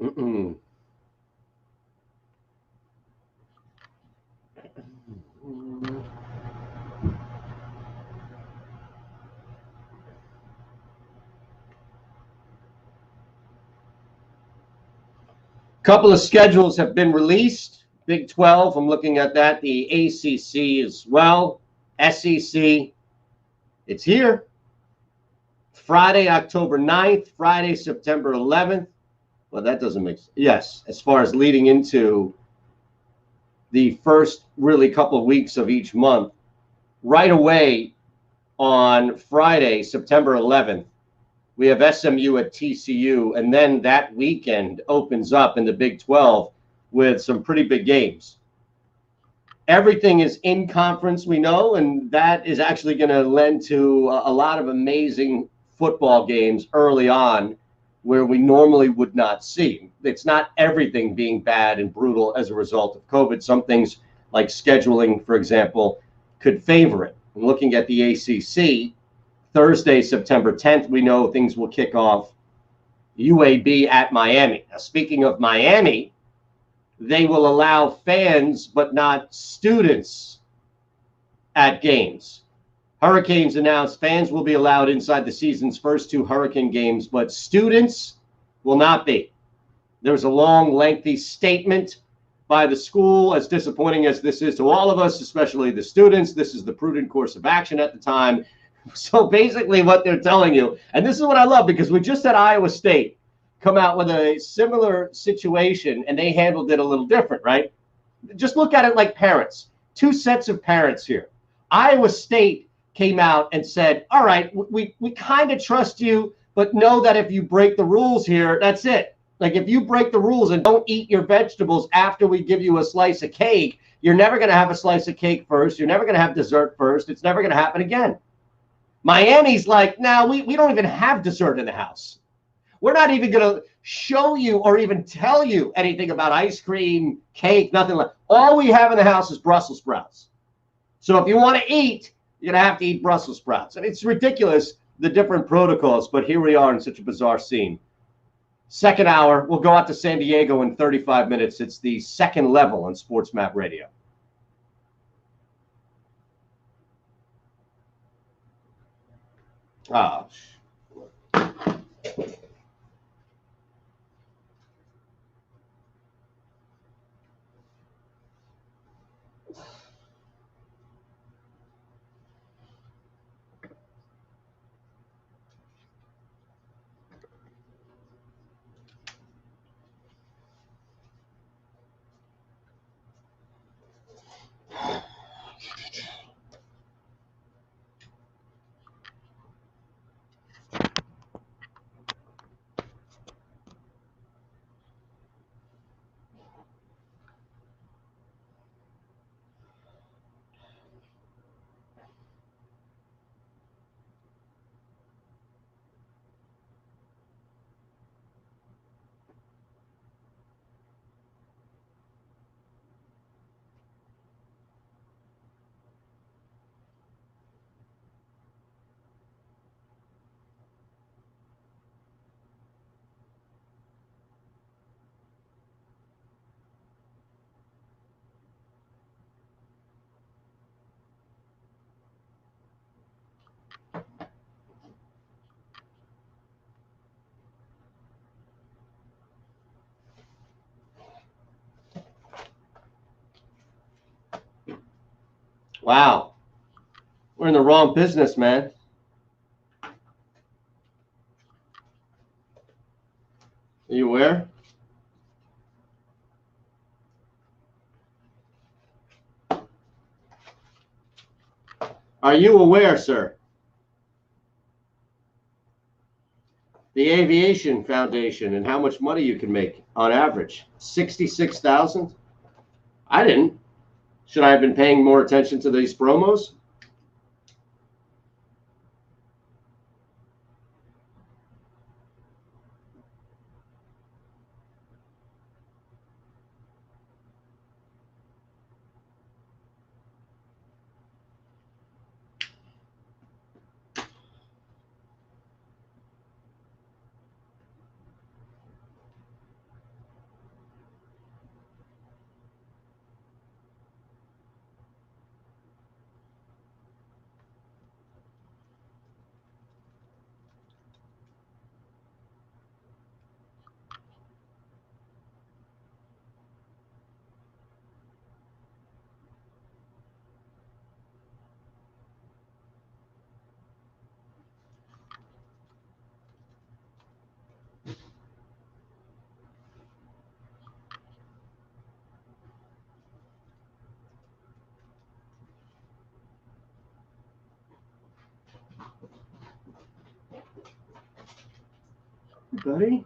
Mm-mm. Couple of schedules have been released. Big 12, I'm looking at that. The ACC as well. SEC, it's here. Friday, October 9th, Friday, September 11th. Well, that doesn't make sense. Yes, as far as leading into the first really couple of weeks of each month, right away on Friday, September 11th, we have SMU at TCU, and then that weekend opens up in the Big 12 with some pretty big games. Everything is in conference, we know, and that is actually going to lend to a lot of amazing football games early on where we normally would not see. It's not everything being bad and brutal as a result of COVID. Some things like scheduling, for example, could favor it. And looking at the ACC, Thursday, September 10th, we know things will kick off UAB at Miami. Now, speaking of Miami, they will allow fans but not students at games. Hurricanes announced fans will be allowed inside the season's first two Hurricane games, but students will not be. There's a long, lengthy statement by the school. As disappointing as this is to all of us, especially the students, this is the prudent course of action at the time. So basically what they're telling you, and this is what I love because we just had Iowa State come out with a similar situation and they handled it a little different, right? Just look at it like parents. Two sets of parents here. Iowa State came out and said, all right, we kind of trust you, but know that if you break the rules here, that's it. Like if you break the rules and don't eat your vegetables after we give you a slice of cake, you're never going to have a slice of cake first. You're never going to have dessert first. It's never going to happen again. Miami's like, now we don't even have dessert in the house. We're not even going to show you or even tell you anything about ice cream, cake, nothing like. All we have in the house is Brussels sprouts. So if you want to eat, you're going to have to eat Brussels sprouts. And it's ridiculous, the different protocols, but here we are in such a bizarre scene. Second hour, we'll go out to San Diego in 35 minutes. It's the second level on Sports Map Radio. Oh, Wow. We're in the wrong business, man. Are you aware? Are you aware, sir? The Aviation Foundation and how much money you can make on average. 66,000? I didn't. Should I have been paying more attention to these promos? Buddy?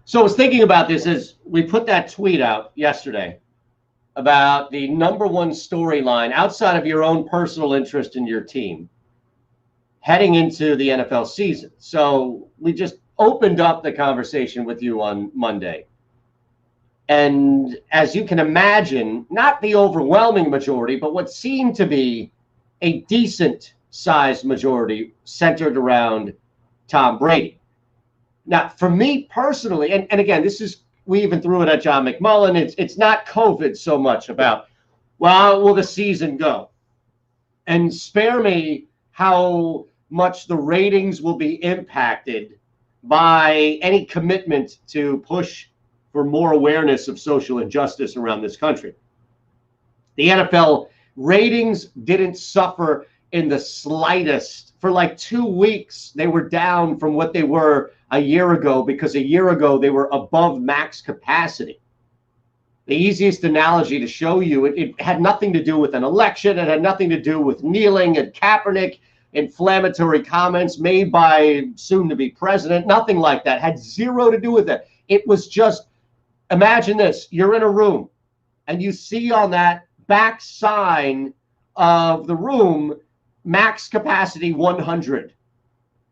So I was thinking about this as we put that tweet out yesterday about the number one storyline outside of your own personal interest in your team heading into the NFL season. So we just opened up the conversation with you on Monday. And as you can imagine, not the overwhelming majority, but what seemed to be a decent sized majority centered around Tom Brady. Now, for me personally, and again, this is, we even threw it at John McMullen. It's not COVID so much about, well, how will the season go? And spare me how much the ratings will be impacted by any commitment to push for more awareness of social injustice around this country. The NFL ratings didn't suffer in the slightest. For like 2 weeks, they were down from what they were a year ago, because a year ago they were above max capacity. The easiest analogy to show you, it had nothing to do with an election. It had nothing to do with kneeling and Kaepernick, inflammatory comments made by soon-to-be president. Nothing like that. Had zero to do with it. It was just, imagine this. You're in a room and you see on that back sign of the room, max capacity 100.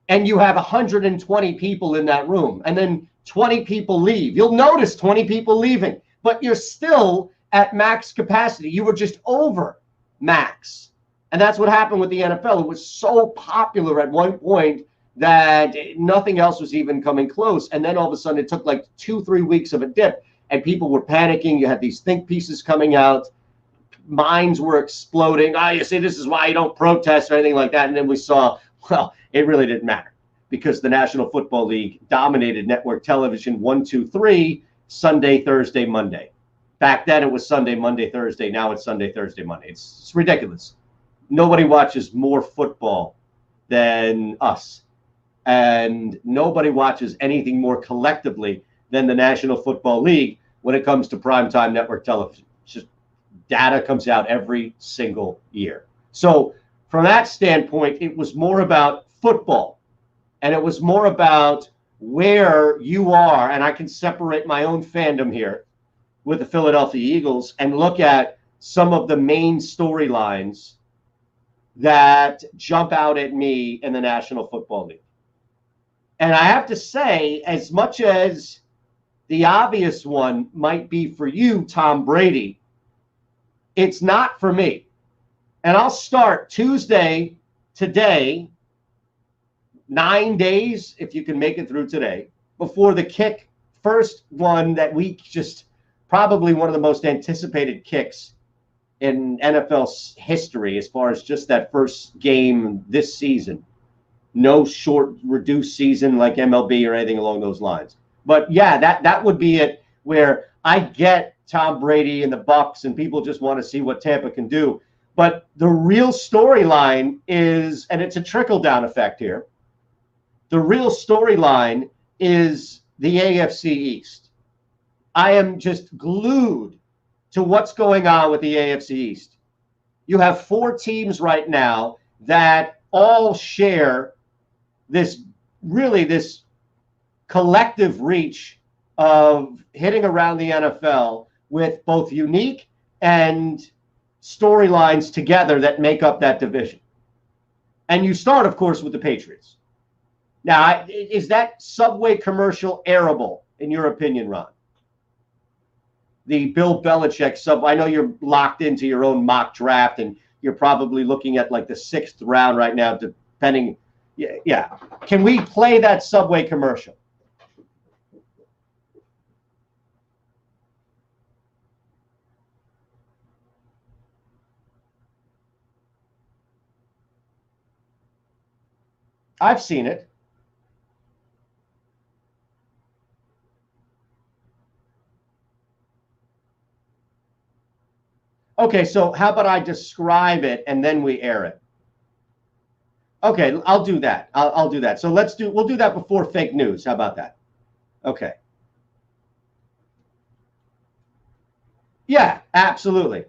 And you have 120 people in that room. And then 20 people leave. You'll notice 20 people leaving. But you're still at max capacity. You were just over max. And that's what happened with the NFL. It was so popular at one point that nothing else was even coming close. And then all of a sudden it took like 2-3 weeks of a dip and people were panicking. You had these think pieces coming out. Minds were exploding. You see, this is why you don't protest or anything like that. And then we saw, well, it really didn't matter because the National Football League dominated network television 1, 2, 3, Sunday, Thursday, Monday. Back then it was Sunday, Monday, Thursday. Now it's Sunday, Thursday, Monday. It's ridiculous. Nobody watches more football than us. And nobody watches anything more collectively than the National Football League when it comes to primetime network television. It's just data comes out every single year. So from that standpoint, it was more about football. And it was more about where you are. And I can separate my own fandom here with the Philadelphia Eagles and look at some of the main storylines that jump out at me in the National Football League. And I have to say, as much as the obvious one might be for you, Tom Brady, It's not for me. And I'll start Tuesday, today, 9 days, if you can make it through today, before the kick, first one that week, just probably one of the most anticipated kicks in NFL history as far as just that first game this season. No short, reduced season like MLB or anything along those lines. But yeah, that would be it, where I get Tom Brady and the Bucs and people just want to see what Tampa can do. But the real storyline is, and it's a trickle-down effect here, the real storyline is the AFC East. I am just glued to what's going on with the AFC East. You have 4 teams right now that all share this collective reach of hitting around the NFL with both unique and storylines together that make up that division. And you start, of course, with the Patriots. Now, is that Subway commercial airable, in your opinion, Ron? The Bill Belichick Subway. I know you're locked into your own mock draft, and you're probably looking at like the 6th round right now, depending. Yeah. Can we play that Subway commercial? I've seen it. Okay, so how about I describe it and then we air it? Okay, I'll do that. I'll do that. So we'll do that before fake news. How about that? Okay. Yeah, absolutely.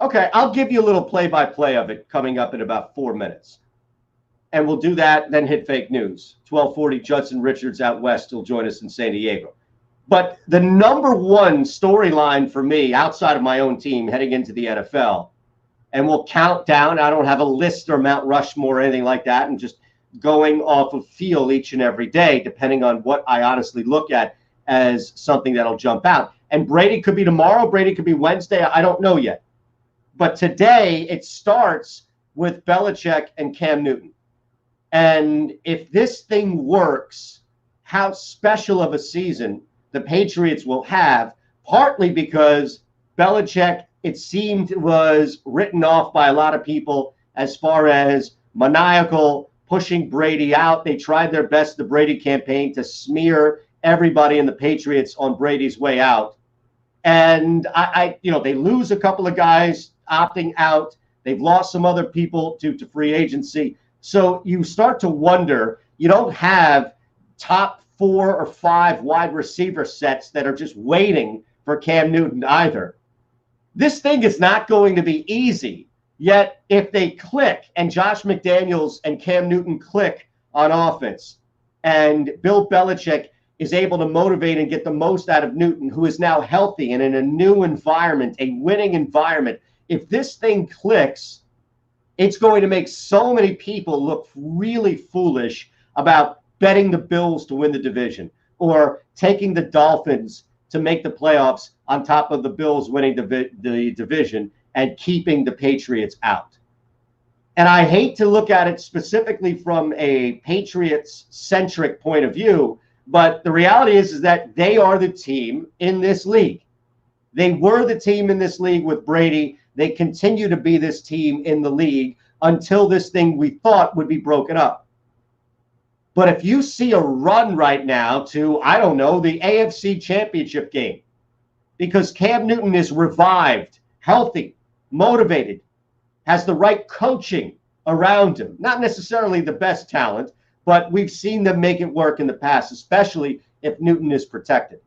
Okay, I'll give you a little play-by-play of it coming up in about 4 minutes. And we'll do that, then hit fake news. 1240 Judson Richards out west will join us in San Diego. But the number one storyline for me outside of my own team heading into the NFL, and we'll count down. I don't have a list or Mount Rushmore or anything like that, and just going off of feel each and every day, depending on what I honestly look at as something that'll jump out. And Brady could be tomorrow. Brady could be Wednesday. I don't know yet. But today it starts with Belichick and Cam Newton. And if this thing works, how special of a season the Patriots will have, partly because Belichick, it seemed, was written off by a lot of people as far as maniacal, pushing Brady out. They tried their best, the Brady campaign, to smear everybody in the Patriots on Brady's way out. And they lose a couple of guys opting out. They've lost some other people to free agency. So you start to wonder, you don't have top 4 or 5 wide receiver sets that are just waiting for Cam Newton either. This thing is not going to be easy. Yet if they click, and Josh McDaniels and Cam Newton click on offense, and Bill Belichick is able to motivate and get the most out of Newton, who is now healthy and in a new environment, a winning environment, if this thing clicks, it's going to make so many people look really foolish about betting the Bills to win the division or taking the Dolphins to make the playoffs on top of the Bills winning the division and keeping the Patriots out. And I hate to look at it specifically from a Patriots-centric point of view, but the reality is that they are the team in this league. They were the team in this league with Brady. They continue to be this team in the league until this thing we thought would be broken up. But if you see a run right now to, I don't know, the AFC Championship game, because Cam Newton is revived, healthy, motivated, has the right coaching around him, not necessarily the best talent, but we've seen them make it work in the past, especially if Newton is protected.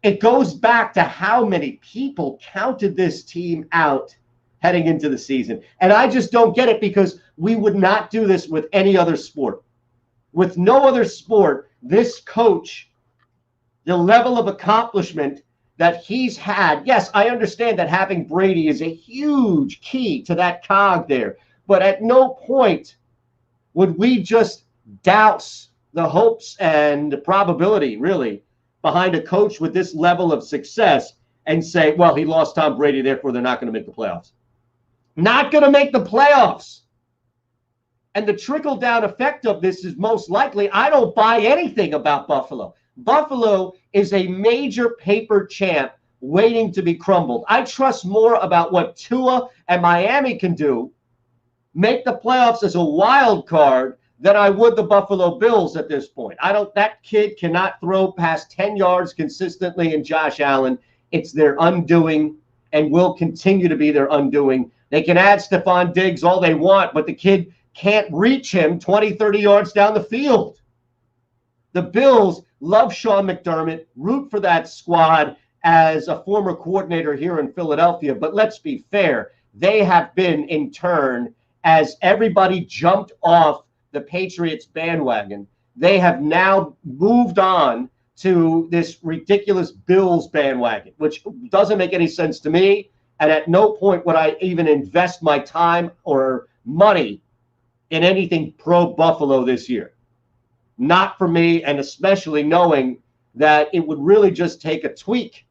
It goes back to how many people counted this team out heading into the season. And I just don't get it, because we would not do this with any other sport. With no other sport, this coach, the level of accomplishment that he's had. Yes, I understand that having Brady is a huge key to that cog there. But at no point would we just douse the hopes and the probability, really, behind a coach with this level of success and say, well, he lost Tom Brady, therefore they're not going to make the playoffs. Not going to make the playoffs. And the trickle-down effect of this is most likely, I don't buy anything about Buffalo. Buffalo is a major paper champ waiting to be crumbled. I trust more about what Tua and Miami can do, make the playoffs as a wild card, than I would the Buffalo Bills at this point. That kid cannot throw past 10 yards consistently in Josh Allen. It's their undoing and will continue to be their undoing. They can add Stephon Diggs all they want, but the kid can't reach him 20, 30 yards down the field. The Bills love Sean McDermott, root for that squad as a former coordinator here in Philadelphia. But let's be fair, they have been in turn, as everybody jumped off the Patriots bandwagon, they have now moved on to this ridiculous Bills bandwagon, which doesn't make any sense to me. And at no point would I even invest my time or money in anything pro Buffalo this year. Not for me, and especially knowing that it would really just take a tweak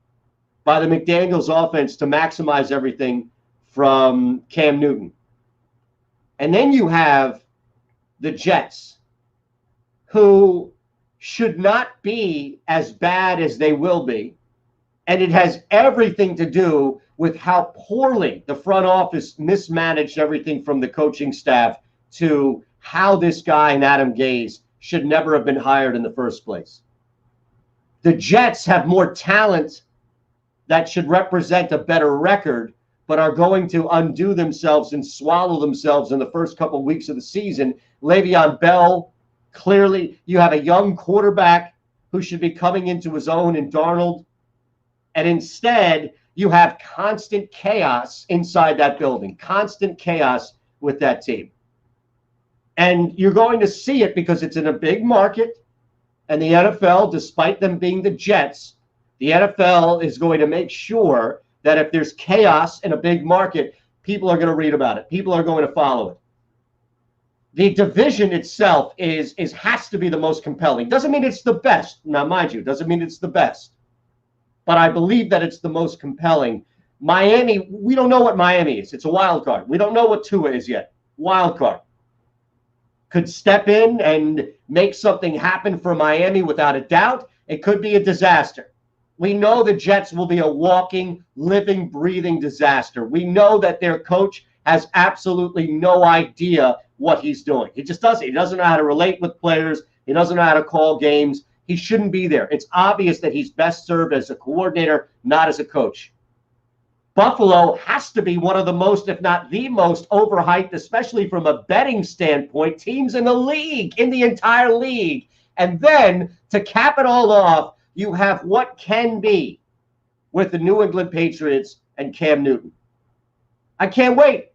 by the McDaniels offense to maximize everything from Cam Newton. And then you have the Jets, who should not be as bad as they will be. And it has everything to do with how poorly the front office mismanaged everything from the coaching staff to how this guy and Adam Gase should never have been hired in the first place. The Jets have more talent that should represent a better record, but are going to undo themselves and swallow themselves in the first couple of weeks of the season. Le'Veon Bell, clearly you have a young quarterback who should be coming into his own in Darnold. And instead, you have constant chaos inside that building, constant chaos with that team. And you're going to see it because it's in a big market. And the NFL, despite them being the Jets, the NFL is going to make sure that if there's chaos in a big market, people are going to read about it. People are going to follow it. The division itself has to be the most compelling. Doesn't mean it's the best. Now, mind you, doesn't mean it's the best. But I believe that it's the most compelling. Miami, we don't know what Miami is. It's a wild card. We don't know what Tua is yet. Wild card. Could step in and make something happen for Miami without a doubt. It could be a disaster. We know the Jets will be a walking, living, breathing disaster. We know that their coach has absolutely no idea what he's doing. He just doesn't. He doesn't know how to relate with players. He doesn't know how to call games. He shouldn't be there. It's obvious that he's best served as a coordinator, not as a coach. Buffalo has to be one of the most, if not the most, overhyped, especially from a betting standpoint, teams in the league, in the entire league. And then to cap it all off, you have what can be with the New England Patriots and Cam Newton. I can't wait.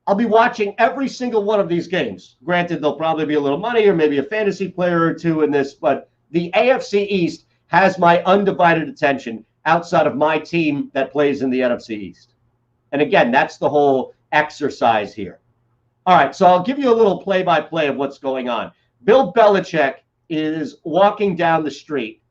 I'll be watching every single one of these games. Granted, there'll probably be a little money or maybe a fantasy player or two in this, but the AFC East has my undivided attention outside of my team that plays in the NFC East. And again, that's the whole exercise here. All right, so I'll give you a little play-by-play of what's going on. Bill Belichick is walking down the street.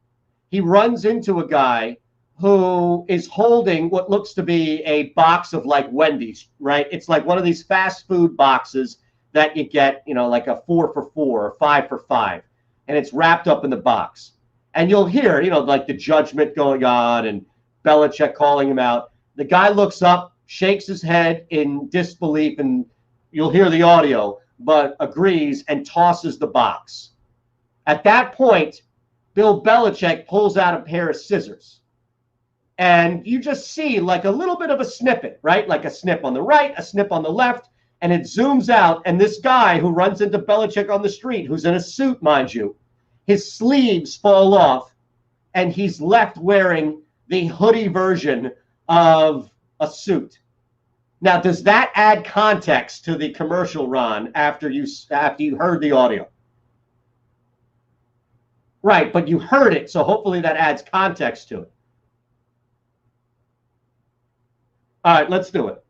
He runs into a guy who is holding what looks to be a box of like Wendy's, right? It's like one of these fast food boxes that you get, like a 4 for $4 or 5 for $5. And it's wrapped up in the box. And you'll hear, like the judgment going on and Belichick calling him out. The guy looks up, shakes his head in disbelief, and you'll hear the audio, but agrees and tosses the box. At that point, Bill Belichick pulls out a pair of scissors. And you just see like a little bit of a snippet, right? Like a snip on the right, a snip on the left, and it zooms out. And this guy who runs into Belichick on the street, who's in a suit, mind you, his sleeves fall off, and he's left wearing the hoodie version of a suit. Now, does that add context to the commercial, Ron, after you heard the audio? Right, but you heard it, so hopefully that adds context to it. All right, let's do it.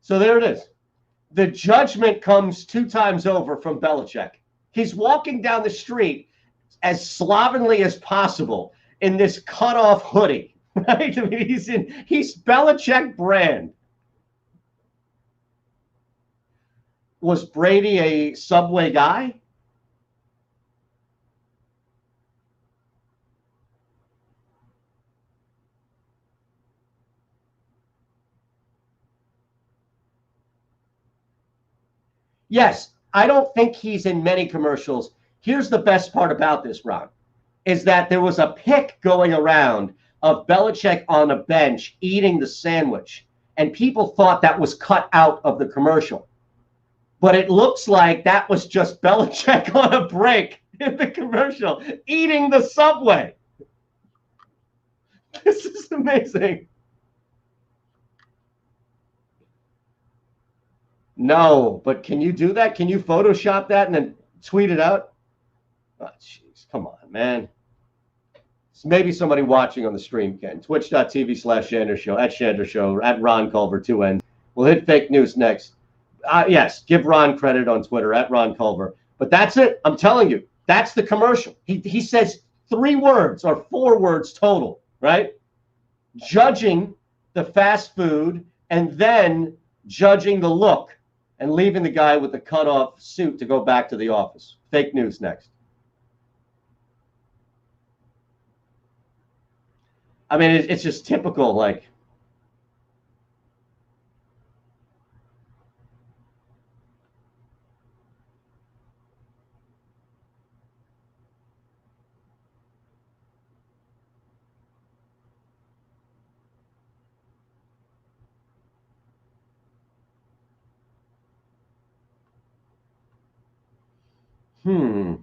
So there it is. The judgment comes 2 times over from Belichick. He's walking down the street as slovenly as possible in this cut-off hoodie, right? I mean, he's Belichick brand. Was Brady a Subway guy? Yes, I don't think he's in many commercials. Here's the best part about this, Ron, is that there was a pic going around of Belichick on a bench eating the sandwich, and people thought that was cut out of the commercial. But it looks like that was just Belichick on a break in the commercial, eating the Subway. This is amazing. No, but can you do that? Can you Photoshop that and then tweet it out? Oh, jeez, come on, man. Maybe somebody watching on the stream can. Twitch.tv/Shander Show, at Shander Show, at Ron Culver, 2 N's. We'll hit fake news next. Yes, give Ron credit on Twitter, at Ron Culver. But that's it. I'm telling you, that's the commercial. He says 3 words or 4 words total, right? Judging the fast food and then judging the look and leaving the guy with the cut-off suit to go back to the office. Fake news next. I mean, it's just typical, like. Hmm.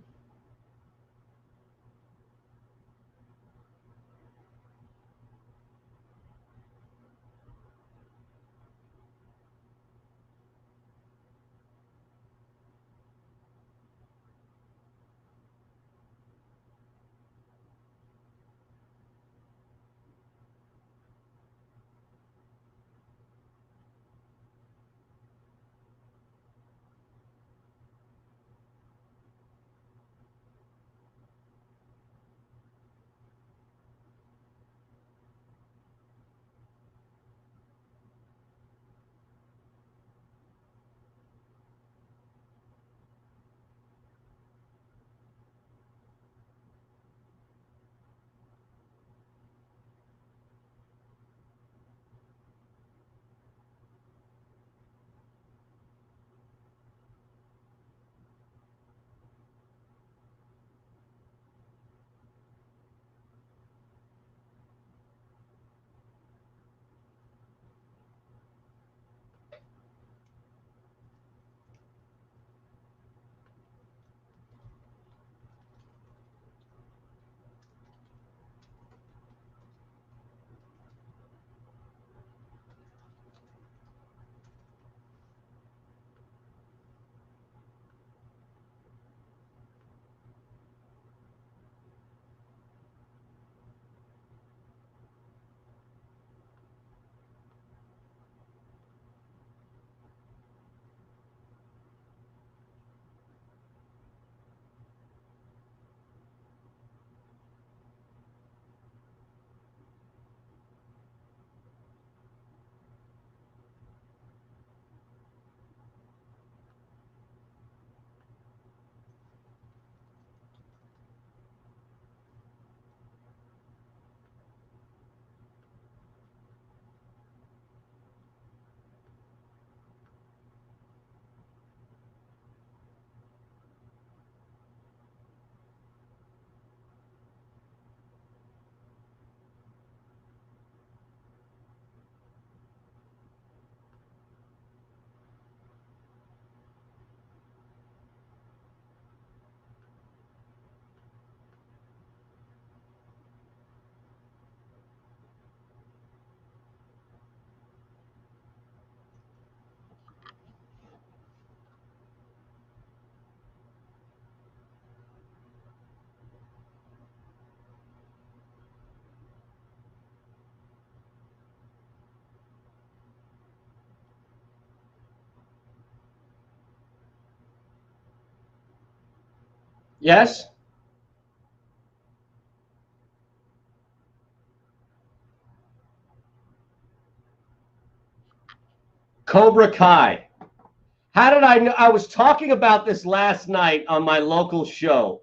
Yes? Cobra Kai. How did I know? I was talking about this last night on my local show.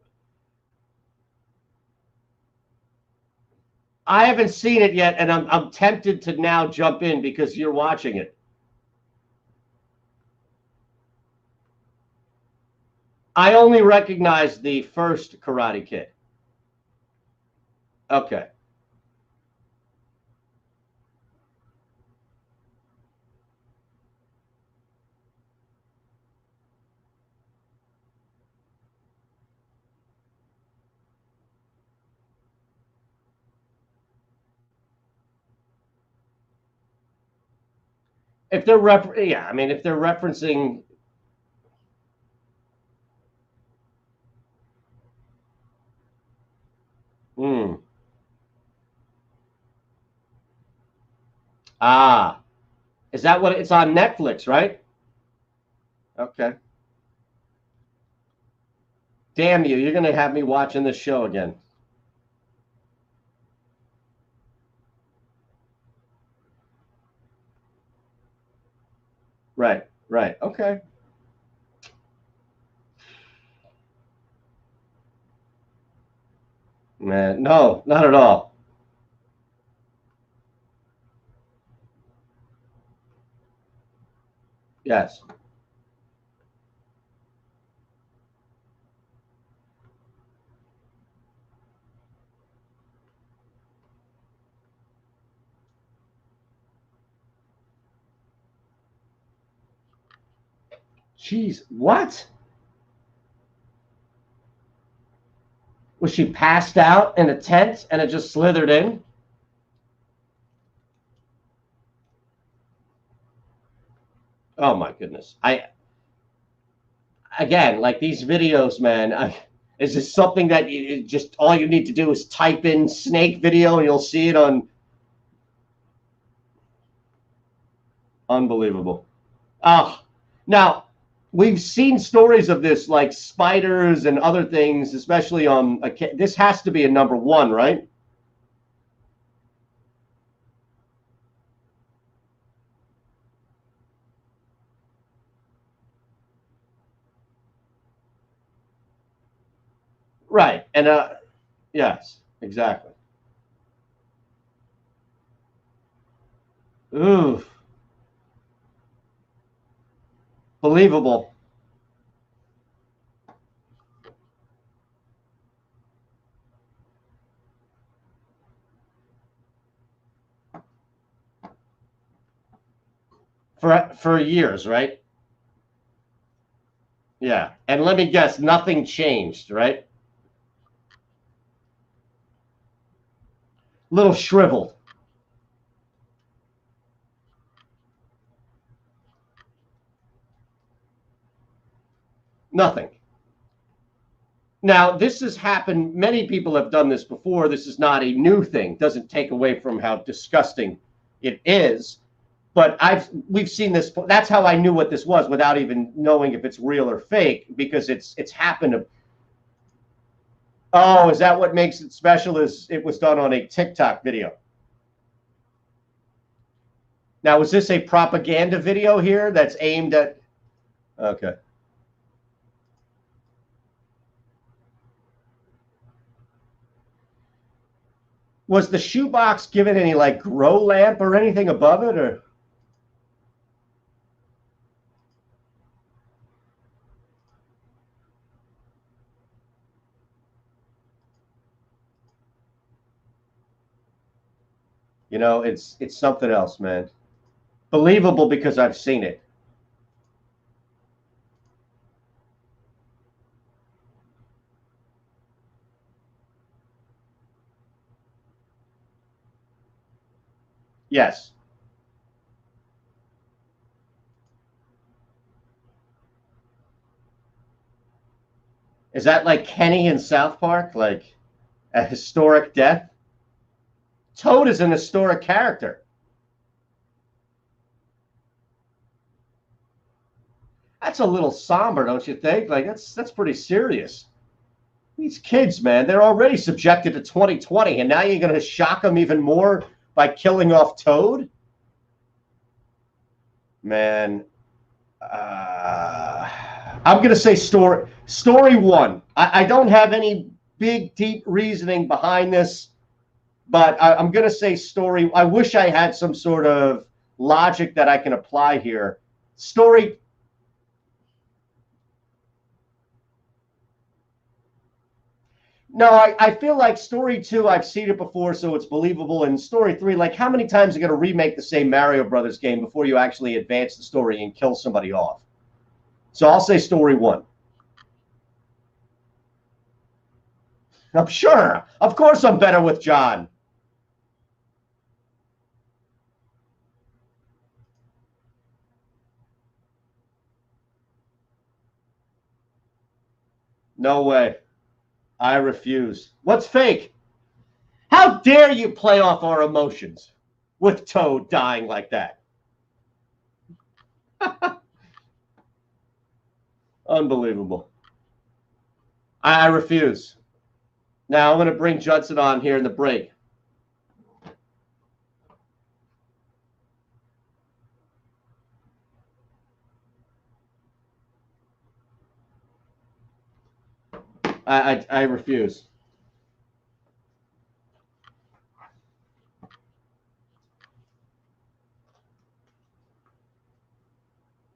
I haven't seen it yet, and I'm tempted to now jump in because you're watching it. I only recognize the first Karate Kid. Okay. If they're yeah, I mean, if they're referencing, hmm. Ah, is that what it's on Netflix, right? Okay. Damn you, you're gonna have me watching this show again. Right, right. Okay. Man, no, not at all. Yes. Jeez, what? Was she passed out in a tent and it just slithered in? Oh my goodness. I again, like these videos, man. Is this something that just all you need to do is type in snake video and you'll see it on? Unbelievable. Oh, now we've seen stories of this, like spiders and other things, especially on. This has to be a number one, right? Right, and yes, exactly. Ooh, believable. For years, right? Yeah, and let me guess, nothing changed, right? Little shriveled, nothing. Now, this has happened. Many people have done this before. This is not a new thing. Doesn't take away from how disgusting it is. But we've seen this. That's how I knew what this was without even knowing if it's real or fake because it's happened. Oh, is that what makes it special? Is it was done on a TikTok video? Now, was this a propaganda video here that's aimed at? Okay. Was the shoebox given any like grow lamp or anything above it, or? It's something else, man. Believable because I've seen it. Yes. Is that like Kenny in South Park, like a historic death? Toad is an historic character. That's a little somber, don't you think? Like that's pretty serious. These kids, man, they're already subjected to 2020, and now you're going to shock them even more by killing off Toad? Man, I'm going to say story one. I don't have any big, deep reasoning behind this, but I'm going to say story. I wish I had some sort of logic that I can apply here. Story. No, I feel like story two, I've seen it before, so it's believable. And story three, like, how many times are you going to remake the same Mario Brothers game before you actually advance the story and kill somebody off? So I'll say story one. I'm sure. Of course I'm better with John. No way. I refuse. What's fake? How dare you play off our emotions with Toad dying like that? Unbelievable. I refuse. Now I'm going to bring Judson on here in the break. I refuse.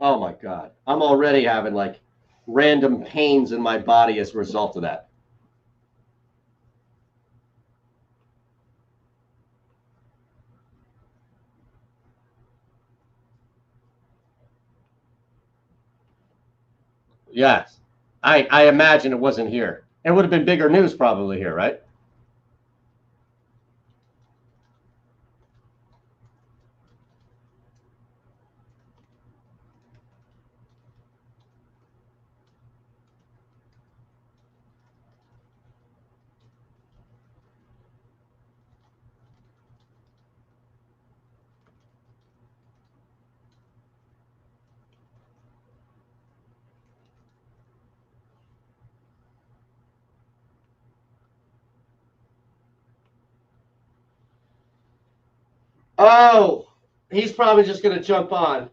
Oh my God. I'm already having like random pains in my body as a result of that. Yes. I imagine it wasn't here. It would have been bigger news probably here, right? Oh, he's probably just going to jump on.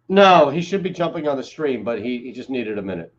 No, he should be jumping on the stream, but he just needed a minute.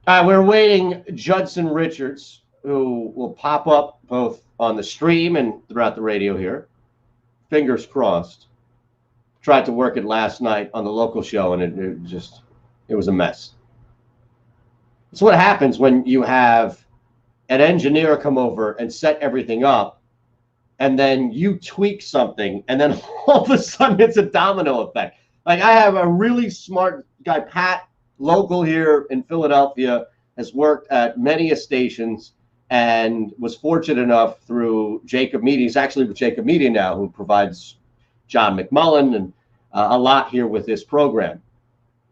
We're waiting Judson Richards, who will pop up both on the stream and throughout the radio here. Fingers crossed. Tried to work it last night on the local show, and it was a mess. It's what happens when you have an engineer come over and set everything up, and then you tweak something, and then all of a sudden it's a domino effect. Like, I have a really smart guy, Pat, local here in Philadelphia, has worked at many stations and was fortunate enough through Jacob Media. He's actually with Jacob Media now, who provides John McMullen and a lot here with this program.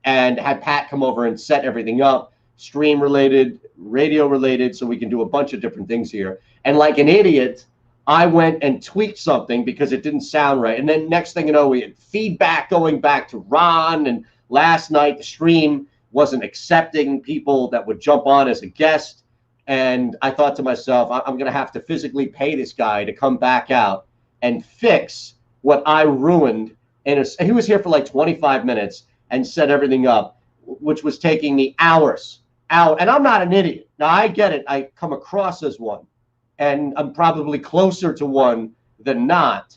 And had Pat come over and set everything up, stream related, radio related, so we can do a bunch of different things here. And like an idiot, I went and tweaked something because it didn't sound right. And then next thing you know, we had feedback going back to Ron. And last night, the stream wasn't accepting people that would jump on as a guest. And I thought to myself, I'm going to have to physically pay this guy to come back out and fix what I ruined. And he was here for like 25 minutes and set everything up, which was taking me hours. And I'm not an idiot. Now, I get it. I come across as one. And I'm probably closer to one than not.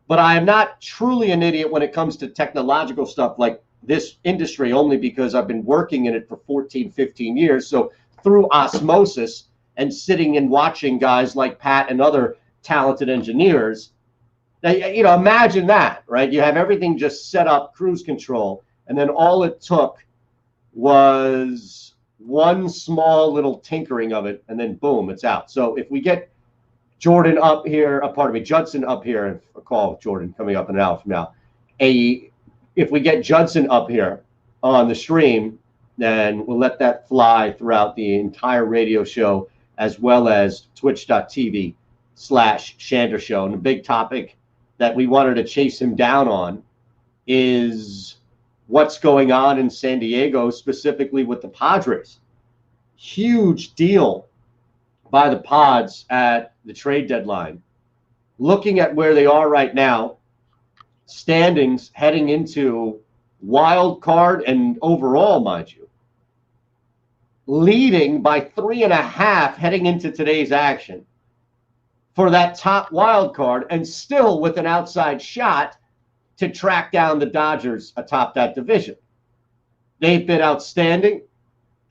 But I am not truly an idiot when it comes to technological stuff like this industry, only because I've been working in it for 14, 15 years. So through osmosis and sitting and watching guys like Pat and other talented engineers, imagine that, right? You have everything just set up, cruise control, and then all it took was one small little tinkering of it, and then boom, it's out. So if we get Jordan up here, Judson up here, and a call Jordan coming up in an hour from now. If we get Judson up here on the stream, then we'll let that fly throughout the entire radio show, as well as twitch.tv/Shander Show. And the big topic that we wanted to chase him down on is what's going on in San Diego, specifically with the Padres. Huge deal by the Pods at the trade deadline. Looking at where they are right now, standings heading into wild card and overall, mind you, leading by 3.5 heading into today's action for that top wild card, and still with an outside shot to track down the Dodgers atop that division. They've been outstanding,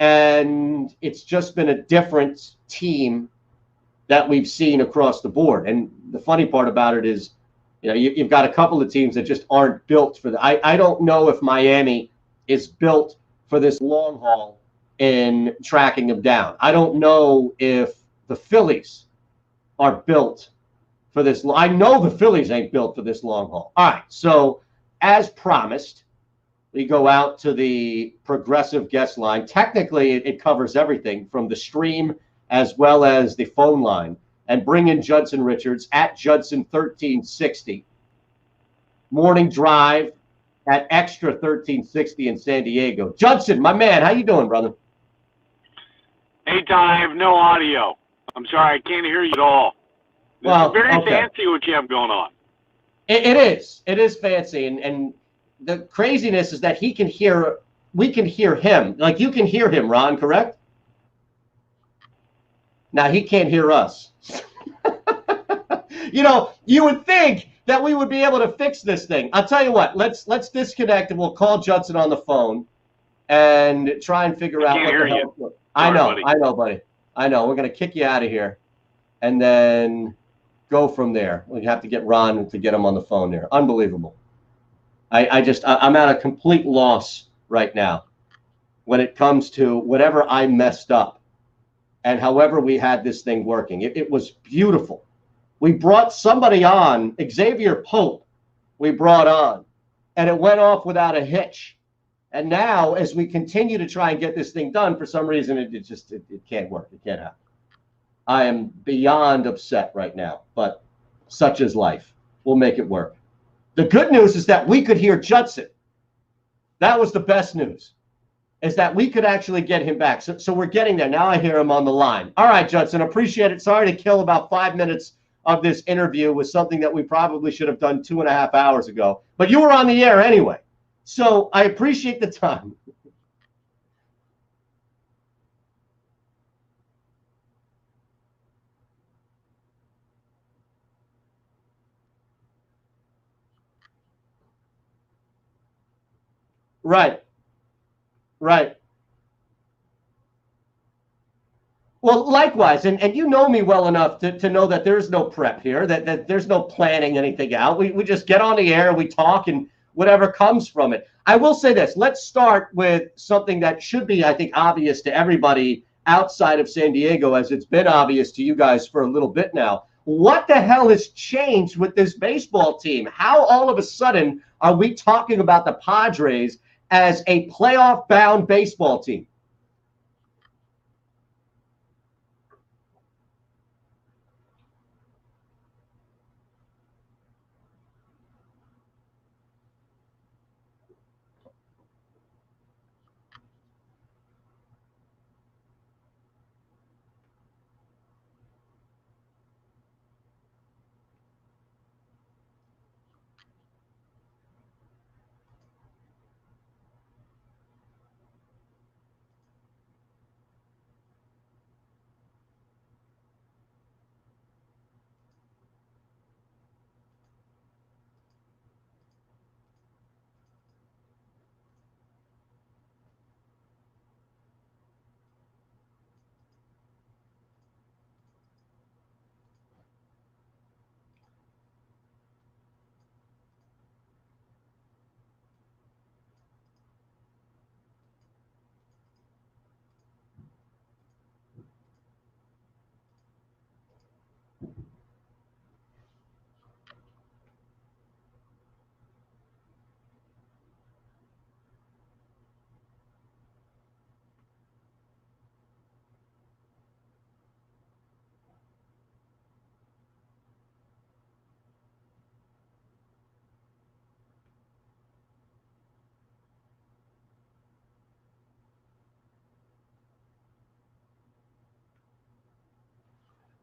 and it's just been a different team that we've seen across the board. And the funny part about it is, you've got a couple of teams that just aren't built for that. I don't know if Miami is built for this long haul in tracking them down. I don't know if the Phillies are built for this. I know the Phillies ain't built for this long haul. All right, so as promised, we go out to the Progressive guest line. Technically, it covers everything from the stream as well as the phone line, and bring in Judson Richards at Judson1360. Morning drive at Extra 1360 in San Diego. Judson, my man, how you doing, brother? Hey, Tom, I have no audio. I'm sorry, I can't hear you at all. This is very fancy what you have going on. It is. It is fancy. And the craziness is that we can hear him. Like, you can hear him, Ron, correct? Now, he can't hear us. You would think that we would be able to fix this thing. I'll tell you what, let's disconnect and we'll call Judson on the phone and try and figure out what the hell. I know, buddy. I know. We're going to kick you out of here and then go from there. We have to get Ron to get him on the phone there. Unbelievable. I'm at a complete loss right now when it comes to whatever I messed up and however we had this thing working. It was beautiful. We brought somebody on, Xavier Pope, we brought on, and it went off without a hitch. And now, as we continue to try and get this thing done, for some reason, it can't work. It can't happen. I am beyond upset right now, but such is life. We'll make it work. The good news is that we could hear Judson. That was the best news, is that we could actually get him back. So we're getting there. Now I hear him on the line. All right, Judson, appreciate it. Sorry to kill about 5 minutes of this interview with something that we probably should have done 2.5 hours ago. But you were on the air anyway. So I appreciate the time. Right. Well, likewise, and you know me well enough to know that there's no prep here, that there's no planning anything out. We just get on the air, we talk, and whatever comes from it. I will say this. Let's start with something that should be, I think, obvious to everybody outside of San Diego, as it's been obvious to you guys for a little bit now. What the hell has changed with this baseball team? How all of a sudden are we talking about the Padres as a playoff-bound baseball team?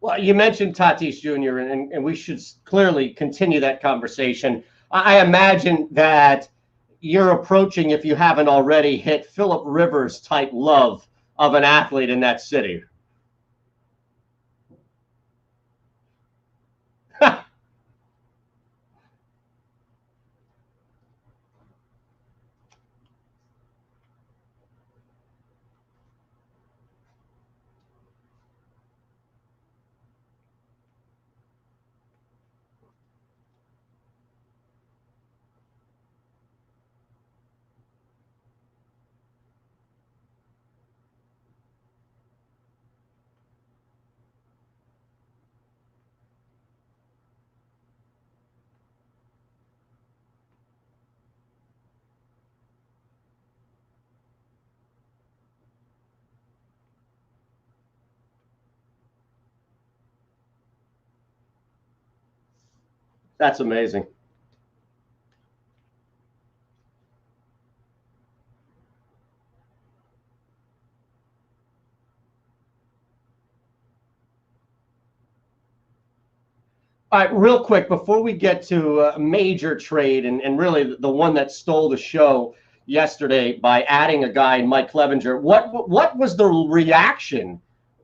Well, you mentioned Tatis Jr., and we should clearly continue that conversation. I imagine that you're approaching, if you haven't already, hit Philip Rivers type love of an athlete in that city. That's amazing. All right, real quick, before we get to a major trade and really the one that stole the show yesterday by adding a guy, Mike Clevenger, what was the reaction,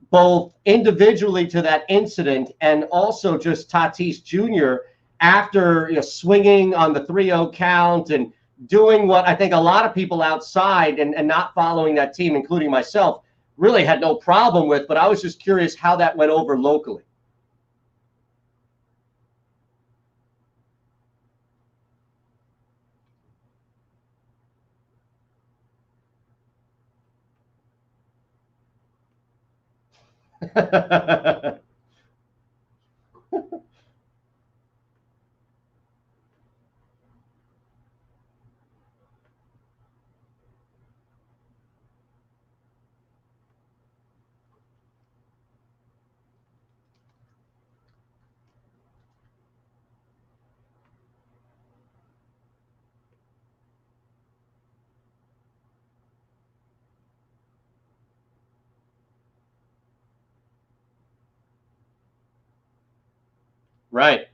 both individually to that incident and also just Tatis Jr. after swinging on the 3-0 count and doing what I think a lot of people outside and not following that team, including myself, really had no problem with, but I was just curious how that went over locally. Right.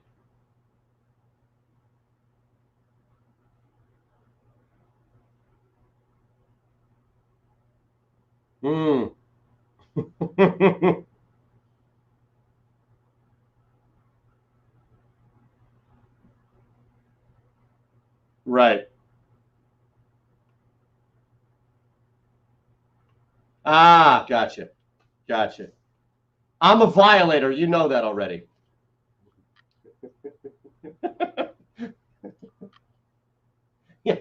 Mm. Right. Ah, gotcha. Gotcha. I'm a violator. You know that already. Yeah.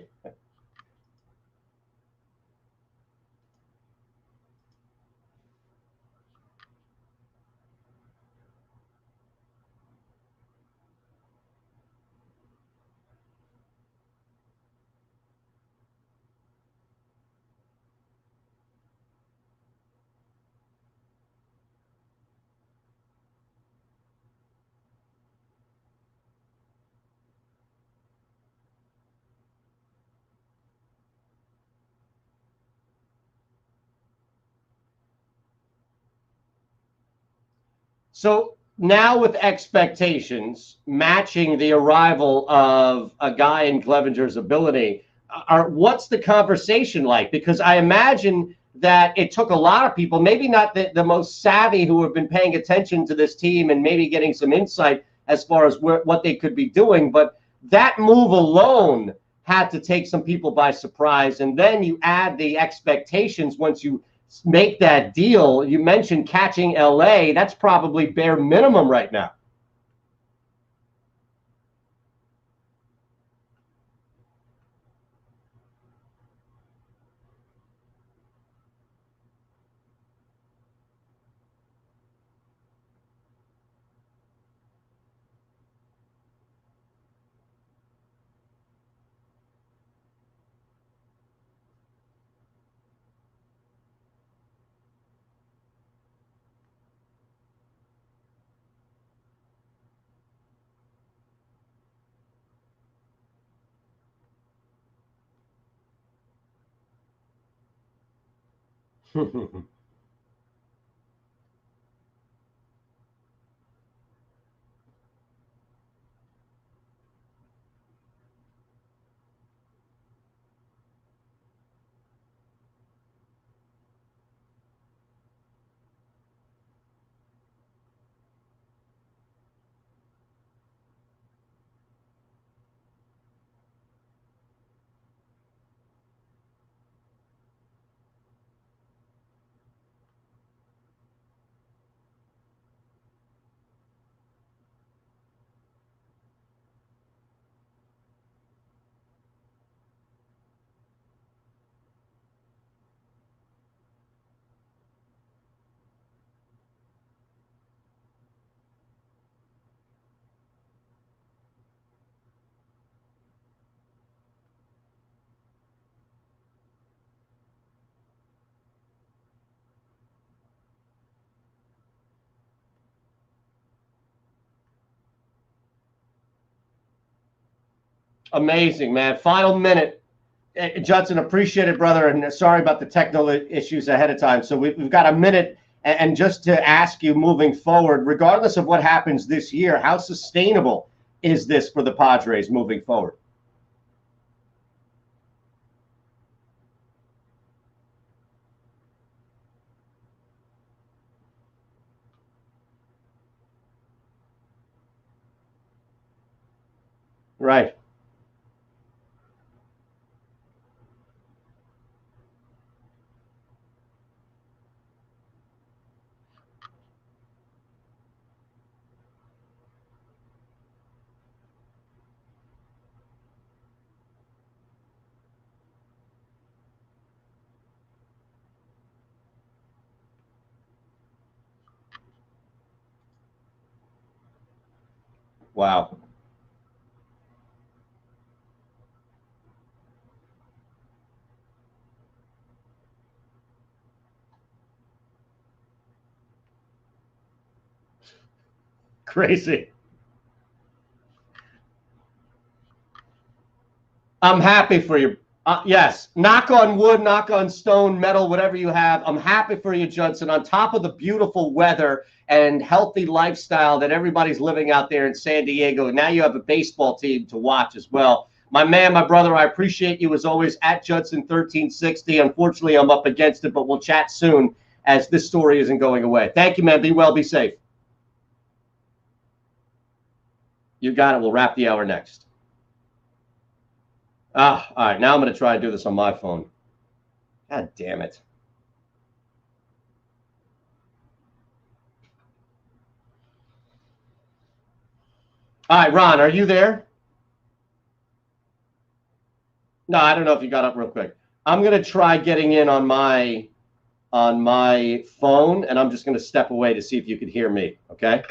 So now with expectations matching the arrival of a guy in Clevenger's ability, what's the conversation like? Because I imagine that it took a lot of people, maybe not the most savvy who have been paying attention to this team and maybe getting some insight as far as what they could be doing, but that move alone had to take some people by surprise. And then you add the expectations once you make that deal. You mentioned catching LA. That's probably bare minimum right now. Amazing, man. Final minute. Judson, appreciate it, brother. And sorry about the technical issues ahead of time. So we've got a minute. And just to ask you moving forward, regardless of what happens this year, how sustainable is this for the Padres moving forward? Right. Wow. Crazy. I'm happy for you. Yes, knock on wood, knock on stone, metal, whatever you have. I'm happy for you, Judson. On top of the beautiful weather and healthy lifestyle that everybody's living out there in San Diego, now you have a baseball team to watch as well. My man, my brother, I appreciate you as always at Judson1360. Unfortunately, I'm up against it, but we'll chat soon as this story isn't going away. Thank you, man. Be well, be safe. You got it. We'll wrap the hour next. All right. Now I'm going to try and do this on my phone. God damn it. All right, Ron, are you there? No, I don't know if you got up real quick. I'm gonna try getting in on my phone, and I'm just gonna step away to see if you can hear me. Okay,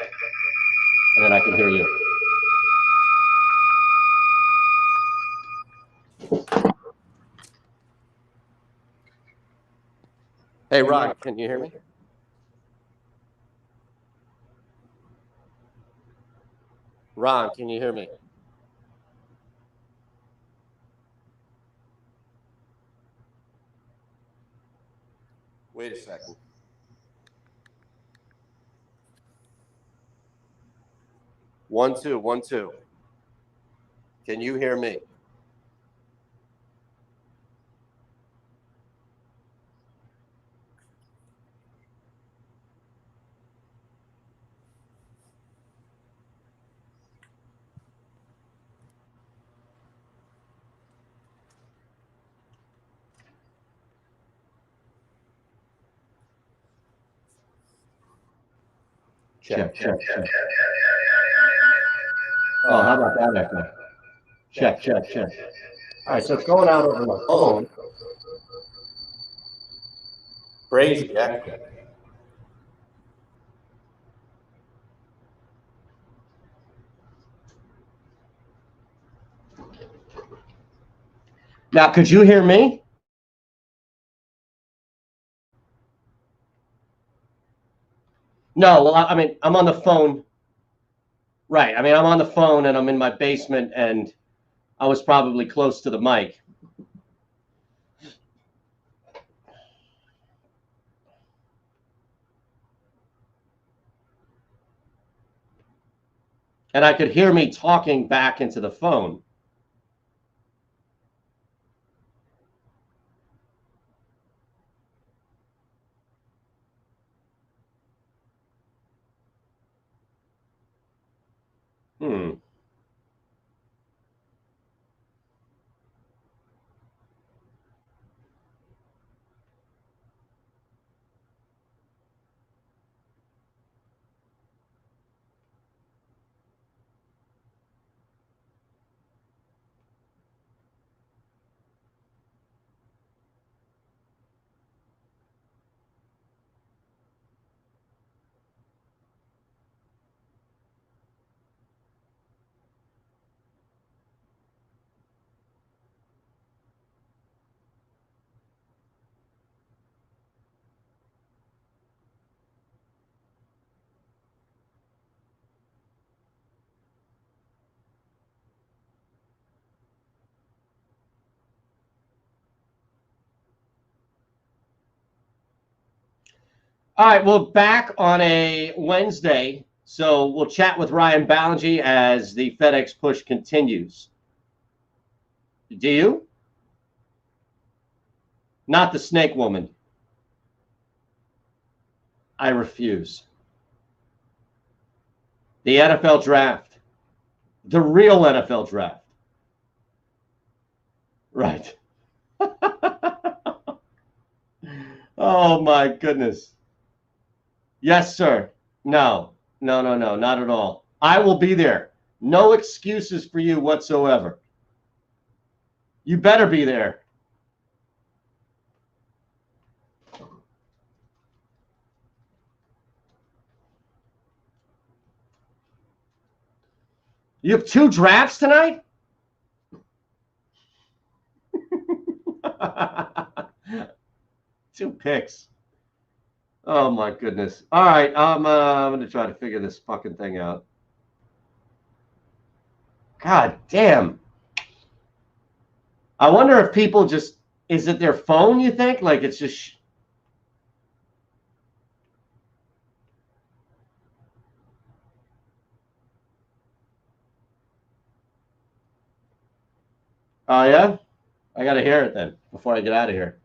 and then I can hear you. Hey, Ron, can you hear me? Ron, can you hear me? Wait a second. 1 2 1 2. Can you hear me? Check. Oh, how about that echo? Check. All right, so it's going out over my phone. Crazy echo. Now, could you hear me? No, well, I mean, I'm on the phone. Right. I mean, I'm on the phone and I'm in my basement and I was probably close to the mic. And I could hear me talking back into the phone. Hmm. All right, well, back on a Wednesday. So we'll chat with Ryan Ballengee as the FedEx push continues. Do you? Not the snake woman. I refuse. The NFL draft. The real NFL draft. Right. Oh, my goodness. Yes, sir. No, not at all. I will be there. No excuses for you whatsoever. You better be there. You have 2 drafts tonight? 2 picks. Oh my goodness. All right, I'm going to try to figure this fucking thing out. God damn. I wonder if people just, is it their phone, you think? Like it's just Oh yeah? I got to hear it then before I get out of here.